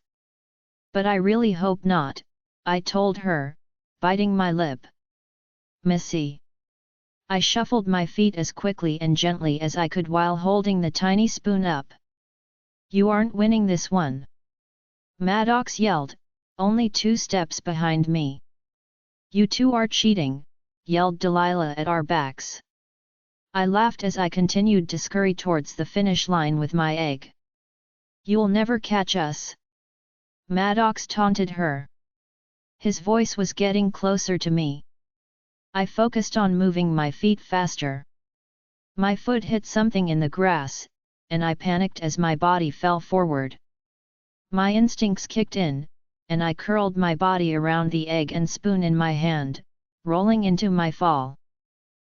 But I really hope not, I told her, biting my lip. Missy. I shuffled my feet as quickly and gently as I could while holding the tiny spoon up. You aren't winning this one! Maddox yelled, only 2 steps behind me. You two are cheating, yelled Delilah at our backs. I laughed as I continued to scurry towards the finish line with my egg. You'll never catch us! Maddox taunted her. His voice was getting closer to me. I focused on moving my feet faster. My foot hit something in the grass, and I panicked as my body fell forward. My instincts kicked in, and I curled my body around the egg and spoon in my hand, rolling into my fall.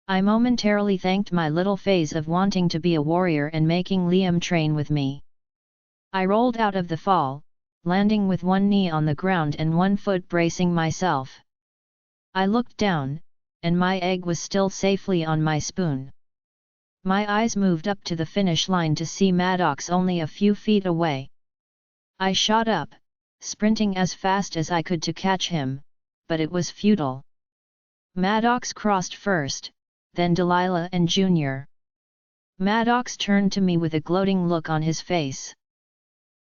I momentarily thanked my little phase of wanting to be a warrior and making Liam train with me. I rolled out of the fall, landing with one knee on the ground and one foot bracing myself. I looked down, and my egg was still safely on my spoon. My eyes moved up to the finish line to see Maddox only a few feet away. I shot up, sprinting as fast as I could to catch him, but it was futile. Maddox crossed first, then Delilah and Junior. Maddox turned to me with a gloating look on his face.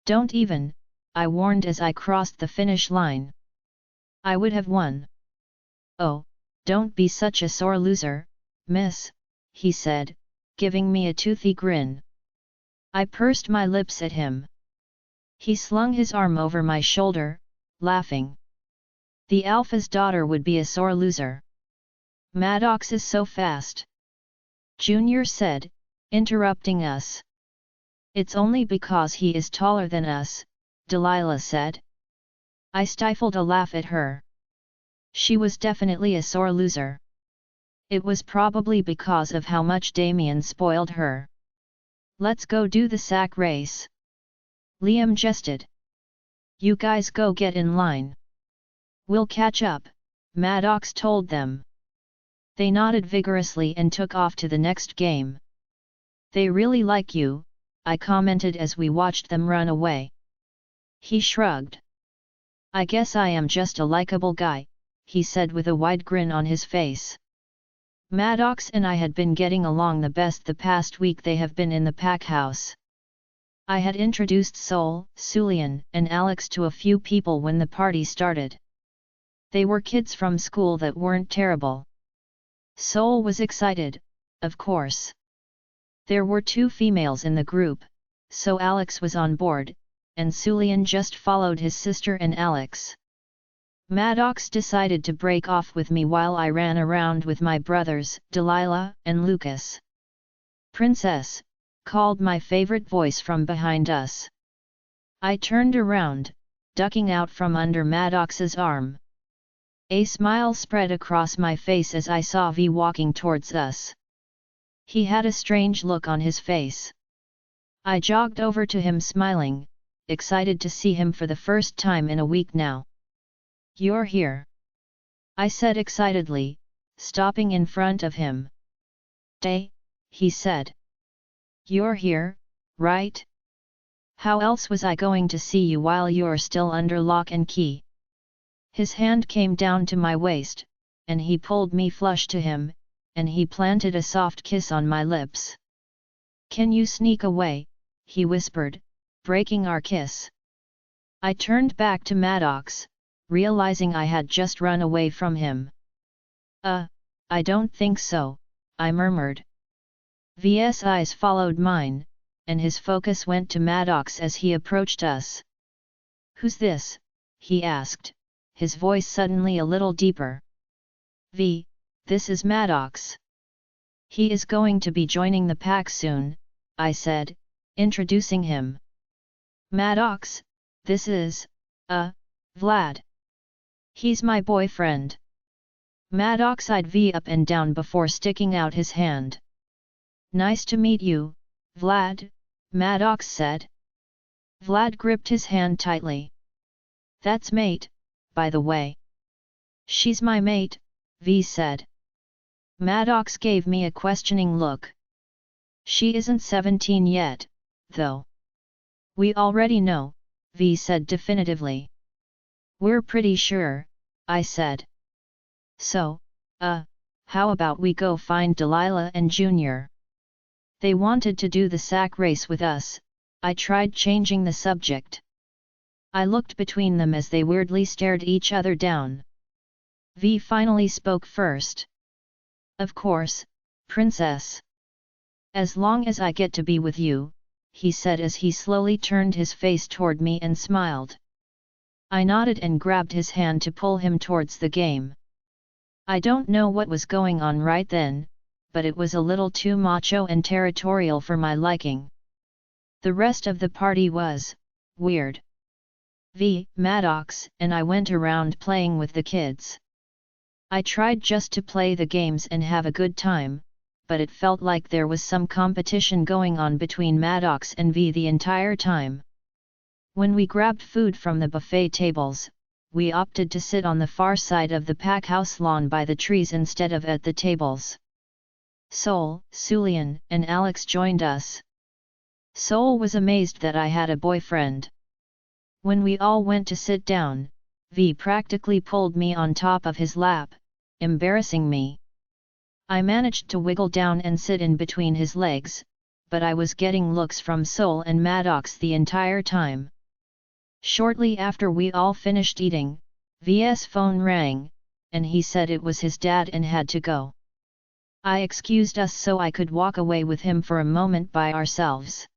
Don't even, I warned as I crossed the finish line. I would have won. Oh, don't be such a sore loser, miss, he said, giving me a toothy grin. I pursed my lips at him. He slung his arm over my shoulder, laughing. The alpha's daughter would be a sore loser. Maddox is so fast. Junior said, interrupting us. It's only because he is taller than us, Delilah said. I stifled a laugh at her. She was definitely a sore loser. It was probably because of how much Damien spoiled her. Let's go do the sack race. Liam jested. You guys go get in line. We'll catch up, Maddox told them. They nodded vigorously and took off to the next game. They really like you, I commented as we watched them run away. He shrugged. I guess I am just a likable guy, he said with a wide grin on his face. Maddox and I had been getting along the best the past week they have been in the pack house. I had introduced Sol, Sulian, and Alex to a few people when the party started. They were kids from school that weren't terrible. Sol was excited, of course. There were 2 females in the group, so Alex was on board, and Sulian just followed his sister and Alex. Maddox decided to break off with me while I ran around with my brothers, Delilah and Lucas. Princess, called my favorite voice from behind us. I turned around, ducking out from under Maddox's arm. A smile spread across my face as I saw V walking towards us. He had a strange look on his face. I jogged over to him smiling, excited to see him for the first time in a week now. You're here, I said excitedly, stopping in front of him. Day, he said. You're here, right? How else was I going to see you while you're still under lock and key? His hand came down to my waist, and he pulled me flush to him, and he planted a soft kiss on my lips. Can you sneak away? He whispered, breaking our kiss. I turned back to Maddox, realizing I had just run away from him. I don't think so, I murmured. V's eyes followed mine, and his focus went to Maddox as he approached us. Who's this? He asked, his voice suddenly a little deeper. V, this is Maddox. He is going to be joining the pack soon, I said, introducing him. Maddox, this is, Vlad. He's my boyfriend. Maddox eyed V up and down before sticking out his hand. Nice to meet you, Vlad, Maddox said. Vlad gripped his hand tightly. That's mate, by the way. She's my mate, V said. Maddox gave me a questioning look. She isn't 17 yet, though. We already know, V said definitively. We're pretty sure, I said. So, how about we go find Delilah and Junior? They wanted to do the sack race with us. I tried changing the subject. I looked between them as they weirdly stared each other down. V finally spoke first. Of course, princess. As long as I get to be with you, he said as he slowly turned his face toward me and smiled. I nodded and grabbed his hand to pull him towards the game. I don't know what was going on right then, but it was a little too macho and territorial for my liking. The rest of the party was weird. V, Maddox, and I went around playing with the kids. I tried just to play the games and have a good time, but it felt like there was some competition going on between Maddox and V the entire time. When we grabbed food from the buffet tables, we opted to sit on the far side of the pack house lawn by the trees instead of at the tables. Sol, Sulian, and Alex joined us. Sol was amazed that I had a boyfriend. When we all went to sit down, V practically pulled me on top of his lap, embarrassing me. I managed to wiggle down and sit in between his legs, but I was getting looks from Sol and Maddox the entire time. Shortly after we all finished eating, V's phone rang, and he said it was his dad and had to go. I excused us so I could walk away with him for a moment by ourselves.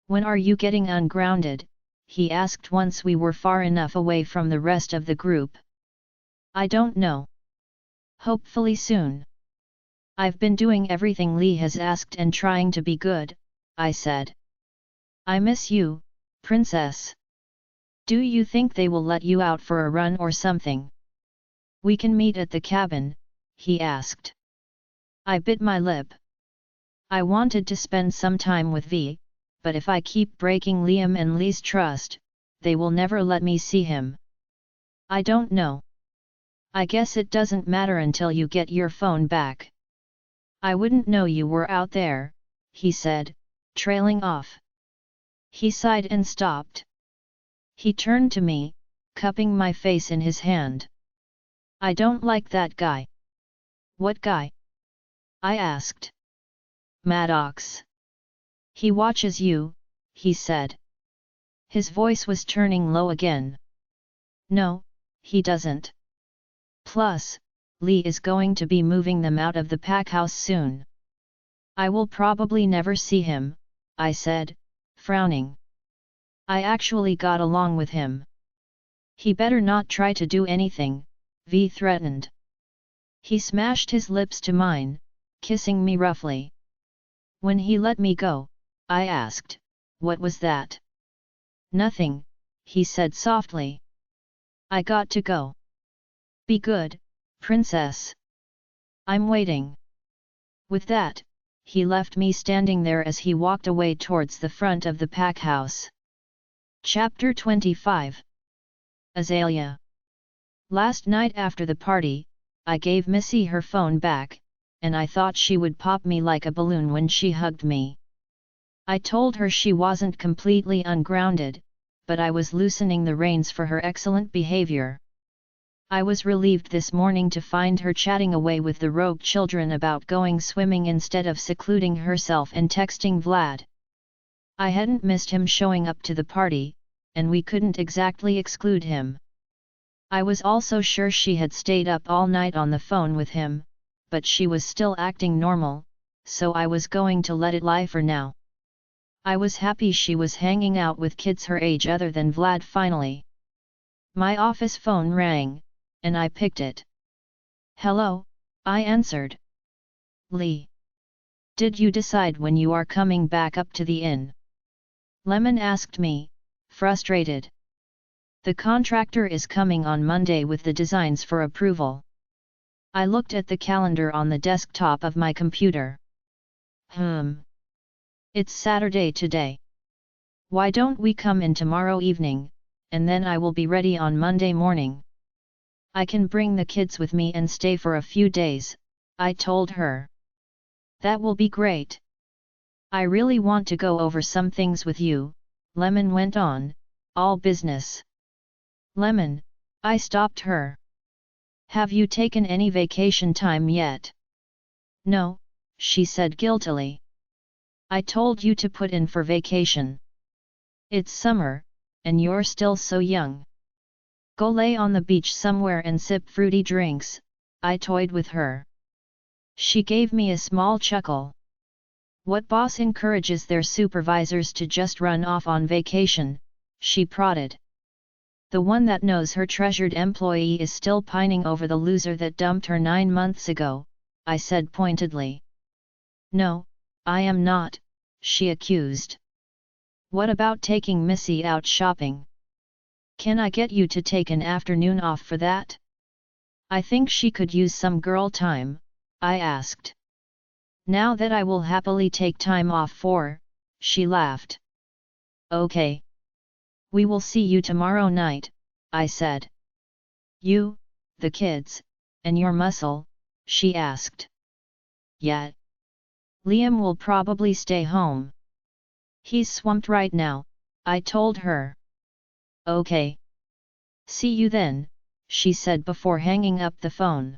When are you getting ungrounded? He asked once we were far enough away from the rest of the group. I don't know. Hopefully soon. I've been doing everything Lee has asked and trying to be good, I said. I miss you, princess. Do you think they will let you out for a run or something? We can meet at the cabin, he asked. I bit my lip. I wanted to spend some time with V, but if I keep breaking Liam and Lee's trust, they will never let me see him. I don't know. I guess it doesn't matter until you get your phone back. I wouldn't know you were out there, he said, trailing off. He sighed and stopped. He turned to me, cupping my face in his hand. I don't like that guy. What guy? I asked. Maddox. He watches you, he said. His voice was turning low again. No, he doesn't. Plus, Lee is going to be moving them out of the pack house soon. I will probably never see him, I said, frowning. I actually got along with him. He better not try to do anything, V threatened. He smashed his lips to mine, kissing me roughly. When he let me go, I asked, what was that? Nothing, he said softly. I got to go. Be good, princess. I'm waiting. With that, he left me standing there as he walked away towards the front of the pack house. Chapter 25. Azalea. Last night after the party, I gave Missy her phone back, and I thought she would pop me like a balloon when she hugged me. I told her she wasn't completely ungrounded, but I was loosening the reins for her excellent behavior. I was relieved this morning to find her chatting away with the rogue children about going swimming instead of secluding herself and texting Vlad. I hadn't missed him showing up to the party, and we couldn't exactly exclude him. I was also sure she had stayed up all night on the phone with him, but she was still acting normal, so I was going to let it lie for now. I was happy she was hanging out with kids her age other than Vlad finally. My office phone rang, and I picked it. Hello, I answered. Lee. Did you decide when you are coming back up to the inn? Lemon asked me, frustrated. The contractor is coming on Monday with the designs for approval. I looked at the calendar on the desktop of my computer. It's Saturday today. Why don't we come in tomorrow evening, and then I will be ready on Monday morning. I can bring the kids with me and stay for a few days, I told her. That will be great. I really want to go over some things with you, Lemon went on, all business. Lemon, I stopped her. Have you taken any vacation time yet? No, she said guiltily. I told you to put in for vacation. It's summer, and you're still so young. Go lay on the beach somewhere and sip fruity drinks, I toyed with her. She gave me a small chuckle. What boss encourages their supervisors to just run off on vacation? She prodded. The one that knows her treasured employee is still pining over the loser that dumped her 9 months ago, I said pointedly. No, I am not, she accused. What about taking Missy out shopping? Can I get you to take an afternoon off for that? I think she could use some girl time, I asked. Now that I will happily take time off for, she laughed. Okay. We will see you tomorrow night, I said. You, the kids, and your muscle, she asked. Yeah. Liam will probably stay home. He's swamped right now, I told her. Okay. See you then, she said before hanging up the phone.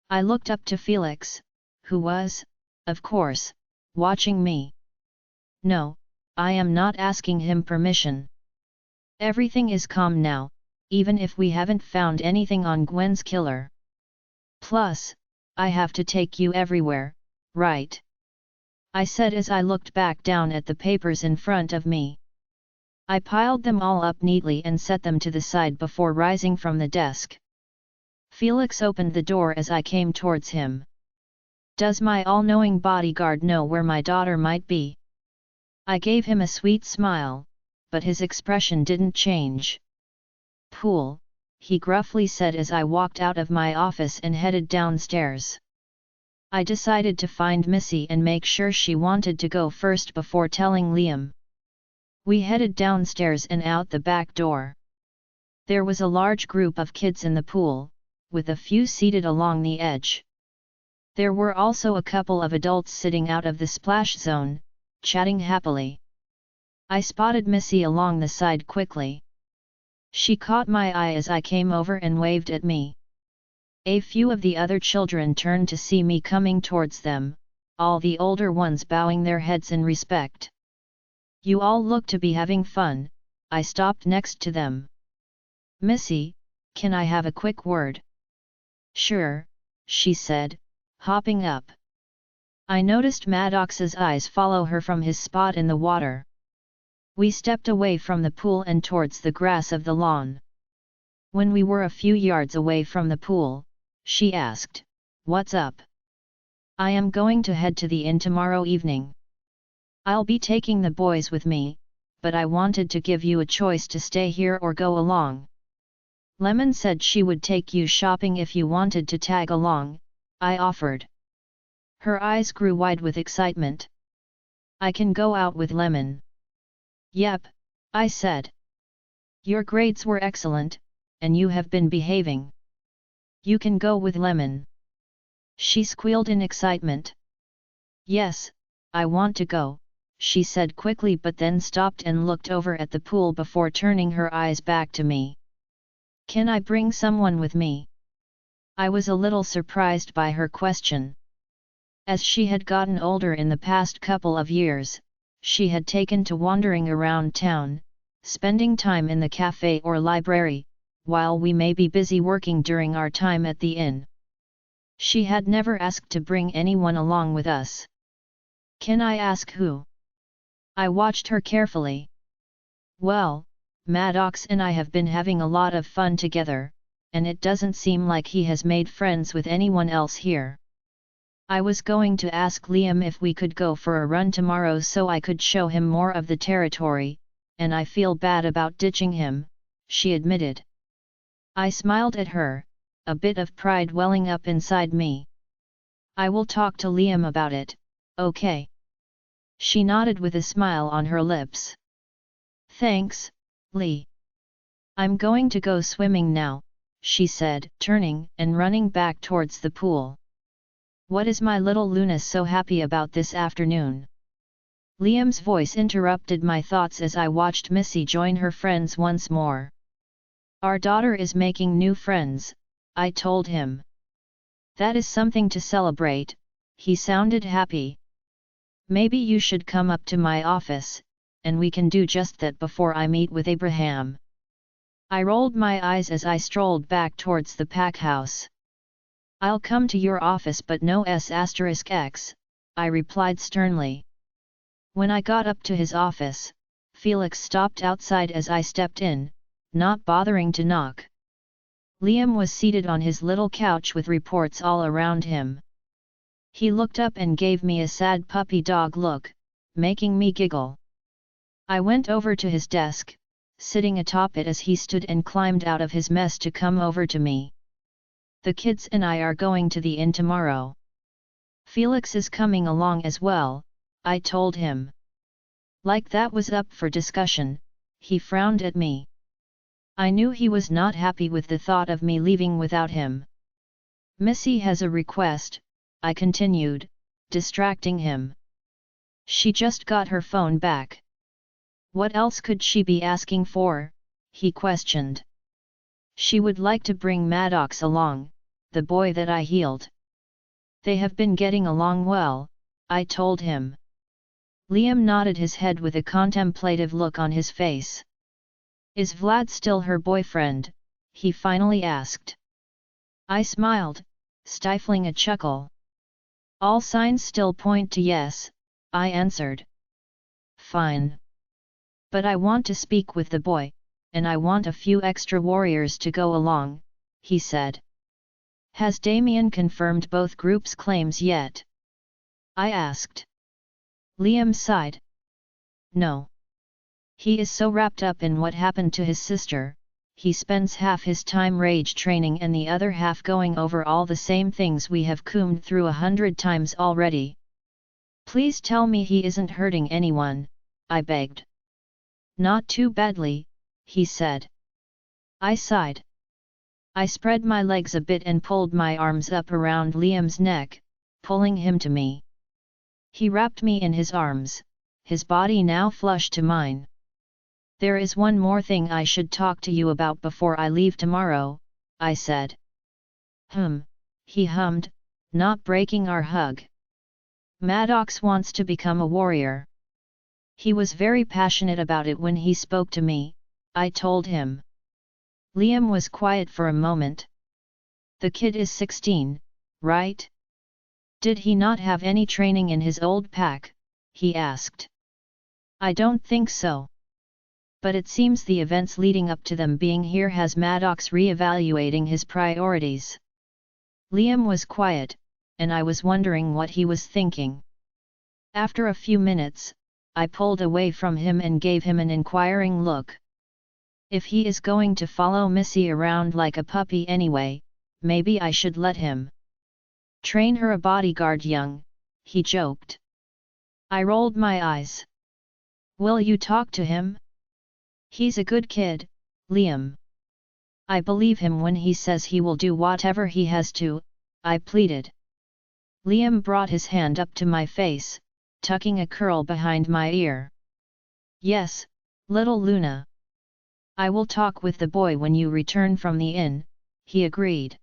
I looked up to Felix, who was, of course, watching me. No, I am not asking him permission. Everything is calm now, even if we haven't found anything on Gwen's killer. Plus, I have to take you everywhere, right? I said as I looked back down at the papers in front of me. I piled them all up neatly and set them to the side before rising from the desk. Felix opened the door as I came towards him. Does my all-knowing bodyguard know where my daughter might be? I gave him a sweet smile, but his expression didn't change. Pool, he gruffly said as I walked out of my office and headed downstairs. I decided to find Missy and make sure she wanted to go first before telling Liam. We headed downstairs and out the back door. There was a large group of kids in the pool, with a few seated along the edge. There were also a couple of adults sitting out of the splash zone, chatting happily. I spotted Missy along the side quickly. She caught my eye as I came over and waved at me. A few of the other children turned to see me coming towards them, all the older ones bowing their heads in respect. You all look to be having fun, I stopped next to them. Missy, can I have a quick word? Sure, she said, hopping up. I noticed Maddox's eyes follow her from his spot in the water. We stepped away from the pool and towards the grass of the lawn. When we were a few yards away from the pool, she asked, "What's up?" I am going to head to the inn tomorrow evening. I'll be taking the boys with me, but I wanted to give you a choice to stay here or go along. Lemon said she would take you shopping if you wanted to tag along, I offered. Her eyes grew wide with excitement. I can go out with Lemon. Yep, I said. Your grades were excellent, and you have been behaving. You can go with Lemon. She squealed in excitement. Yes, I want to go, she said quickly but then stopped and looked over at the pool before turning her eyes back to me. Can I bring someone with me? I was a little surprised by her question. As she had gotten older in the past couple of years, she had taken to wandering around town, spending time in the cafe or library, while we may be busy working during our time at the inn. She had never asked to bring anyone along with us. Can I ask who? I watched her carefully. Well, Maddox and I have been having a lot of fun together, and it doesn't seem like he has made friends with anyone else here. I was going to ask Liam if we could go for a run tomorrow so I could show him more of the territory, and I feel bad about ditching him, she admitted. I smiled at her, a bit of pride welling up inside me. I will talk to Liam about it, okay? She nodded with a smile on her lips. Thanks, Lee. I'm going to go swimming now, she said, turning and running back towards the pool. What is my little Luna so happy about this afternoon? Liam's voice interrupted my thoughts as I watched Missy join her friends once more. Our daughter is making new friends, I told him. That is something to celebrate, he sounded happy. Maybe you should come up to my office, and we can do just that before I meet with Abraham. I rolled my eyes as I strolled back towards the pack house. I'll come to your office but no S**x, I replied sternly. When I got up to his office, Felix stopped outside as I stepped in, not bothering to knock. Liam was seated on his little couch with reports all around him. He looked up and gave me a sad puppy dog look, making me giggle. I went over to his desk, sitting atop it as he stood and climbed out of his mess to come over to me. The kids and I are going to the inn tomorrow. Felix is coming along as well, I told him. Like that was up for discussion, he frowned at me. I knew he was not happy with the thought of me leaving without him. Missy has a request, I continued, distracting him. She just got her phone back. What else could she be asking for? He questioned. She would like to bring Maddox along, the boy that I healed. They have been getting along well, I told him. Liam nodded his head with a contemplative look on his face. Is Vlad still her boyfriend? He finally asked. I smiled, stifling a chuckle. All signs still point to yes, I answered. Fine. But I want to speak with the boy, and I want a few extra warriors to go along, he said. Has Damien confirmed both groups' claims yet? I asked. Liam sighed. No. He is so wrapped up in what happened to his sister, he spends half his time rage training and the other half going over all the same things we have combed through 100 times already. Please tell me he isn't hurting anyone, I begged. Not too badly, he said. I sighed. I spread my legs a bit and pulled my arms up around Liam's neck, pulling him to me. He wrapped me in his arms, his body now flush to mine. There is one more thing I should talk to you about before I leave tomorrow, I said. He hummed, not breaking our hug. Maddox wants to become a warrior. He was very passionate about it when he spoke to me, I told him. Liam was quiet for a moment. The kid is 16, right? Did he not have any training in his old pack? He asked. I don't think so. But it seems the events leading up to them being here has Maddox re-evaluating his priorities. Liam was quiet, and I was wondering what he was thinking. After a few minutes, I pulled away from him and gave him an inquiring look. If he is going to follow Missy around like a puppy anyway, maybe I should let him. Train her a bodyguard young, he joked. I rolled my eyes. Will you talk to him? He's a good kid, Liam. I believe him when he says he will do whatever he has to, I pleaded. Liam brought his hand up to my face, tucking a curl behind my ear. Yes, little Luna. I will talk with the boy when you return from the inn, he agreed.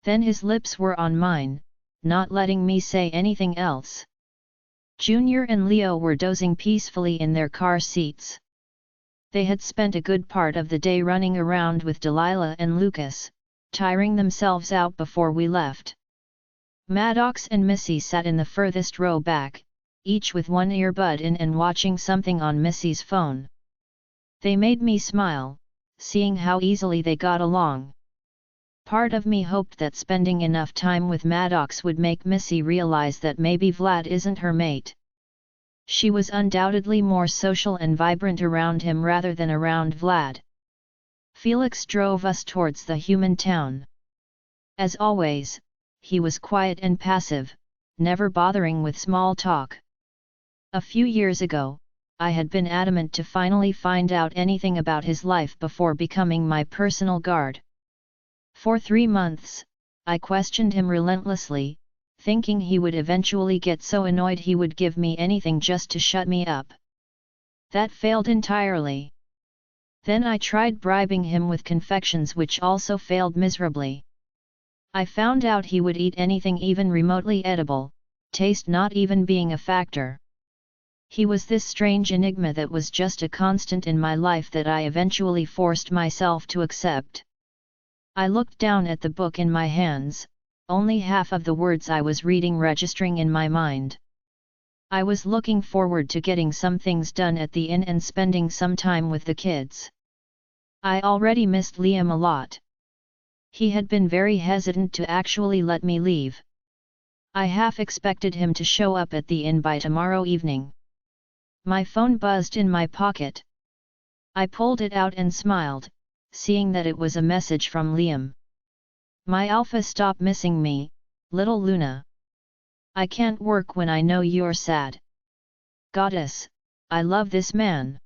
Then his lips were on mine, not letting me say anything else. Junior and Leo were dozing peacefully in their car seats. They had spent a good part of the day running around with Delilah and Lucas, tiring themselves out before we left. Maddox and Missy sat in the furthest row back, each with one earbud in and watching something on Missy's phone. They made me smile, seeing how easily they got along. Part of me hoped that spending enough time with Maddox would make Missy realize that maybe Vlad isn't her mate. She was undoubtedly more social and vibrant around him rather than around Vlad. Felix drove us towards the human town. As always, he was quiet and passive, never bothering with small talk. A few years ago, I had been adamant to finally find out anything about his life before becoming my personal guard. For 3 months, I questioned him relentlessly, thinking he would eventually get so annoyed he would give me anything just to shut me up. That failed entirely. Then I tried bribing him with confections, which also failed miserably. I found out he would eat anything even remotely edible, taste not even being a factor. He was this strange enigma that was just a constant in my life that I eventually forced myself to accept. I looked down at the book in my hands, only half of the words I was reading registering in my mind. I was looking forward to getting some things done at the inn and spending some time with the kids. I already missed Liam a lot. He had been very hesitant to actually let me leave. I half expected him to show up at the inn by tomorrow evening. My phone buzzed in my pocket. I pulled it out and smiled, seeing that it was a message from Liam. My alpha, stop missing me, little Luna. I can't work when I know you're sad. Goddess, I love this man.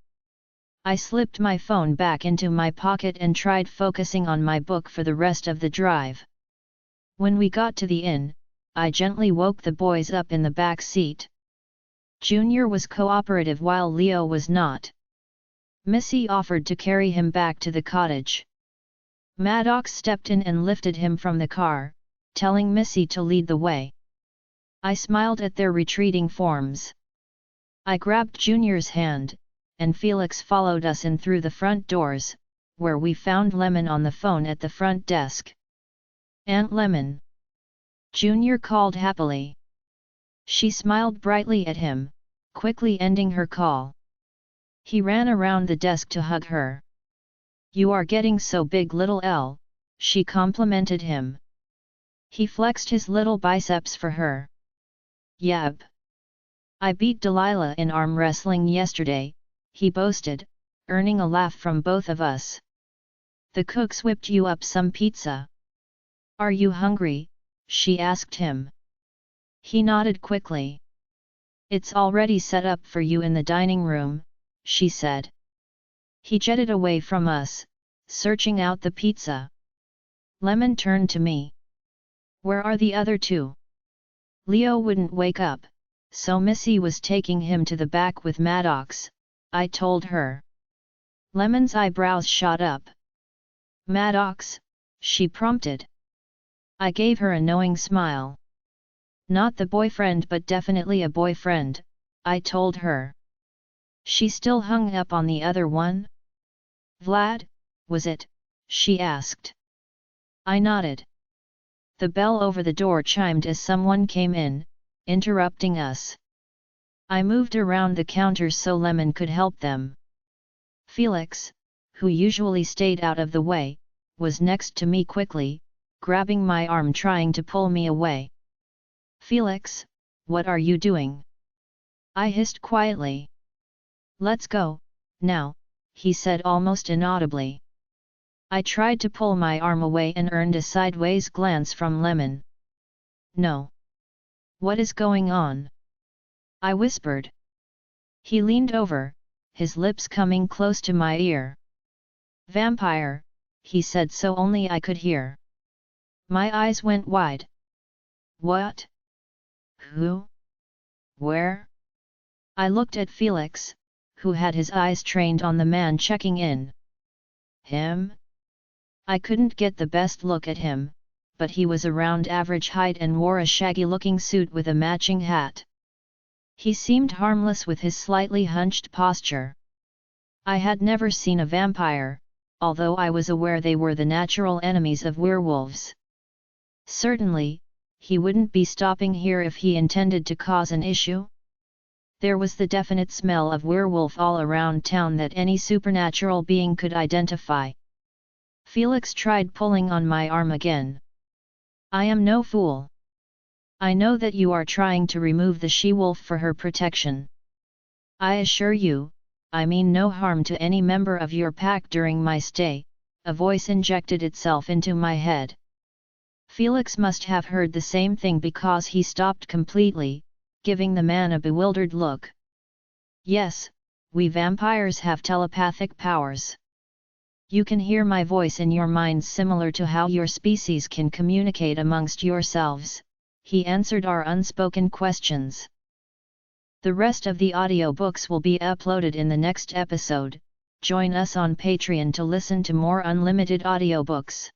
I slipped my phone back into my pocket and tried focusing on my book for the rest of the drive. When we got to the inn, I gently woke the boys up in the back seat. Junior was cooperative while Leo was not. Missy offered to carry him back to the cottage. Maddox stepped in and lifted him from the car, telling Missy to lead the way. I smiled at their retreating forms. I grabbed Junior's hand, and Felix followed us in through the front doors, where we found Lemon on the phone at the front desk. "Aunt Lemon!" Junior called happily. She smiled brightly at him, quickly ending her call. He ran around the desk to hug her. "You are getting so big, little L," she complimented him. He flexed his little biceps for her. "Yep. I beat Delilah in arm wrestling yesterday," he boasted, earning a laugh from both of us. "The cooks whipped you up some pizza. Are you hungry?" she asked him. He nodded quickly. "It's already set up for you in the dining room," she said. He jetted away from us, searching out the pizza. Lemon turned to me. "Where are the other two?" Leo wouldn't wake up, so Missy was taking him to the back with Maddox, I told her. Lemon's eyebrows shot up. "Maddox?" she prompted. I gave her a knowing smile. "Not the boyfriend, but definitely a boyfriend," I told her. She still hung up on the other one? "Vlad, was it?" she asked. I nodded. The bell over the door chimed as someone came in, interrupting us. I moved around the counter so Lemon could help them. Felix, who usually stayed out of the way, was next to me quickly, grabbing my arm trying to pull me away. "Felix, what are you doing?" I hissed quietly. "Let's go, now," he said almost inaudibly. I tried to pull my arm away and earned a sideways glance from Lemon. "No. What is going on?" I whispered. He leaned over, his lips coming close to my ear. "Vampire," he said so only I could hear. My eyes went wide. "What? Who? Where?" I looked at Felix, who had his eyes trained on the man checking in. "Him?" I couldn't get the best look at him, but he was around average height and wore a shaggy-looking suit with a matching hat. He seemed harmless with his slightly hunched posture. I had never seen a vampire, although I was aware they were the natural enemies of werewolves. Certainly, he wouldn't be stopping here if he intended to cause an issue. There was the definite smell of werewolf all around town that any supernatural being could identify. Felix tried pulling on my arm again. "I am no fool. I know that you are trying to remove the she-wolf for her protection. I assure you, I mean no harm to any member of your pack during my stay," a voice injected itself into my head. Felix must have heard the same thing because he stopped completely, giving the man a bewildered look. "Yes, we vampires have telepathic powers. You can hear my voice in your minds similar to how your species can communicate amongst yourselves," he answered our unspoken questions. The rest of the audiobooks will be uploaded in the next episode. Join us on Patreon to listen to more unlimited audiobooks.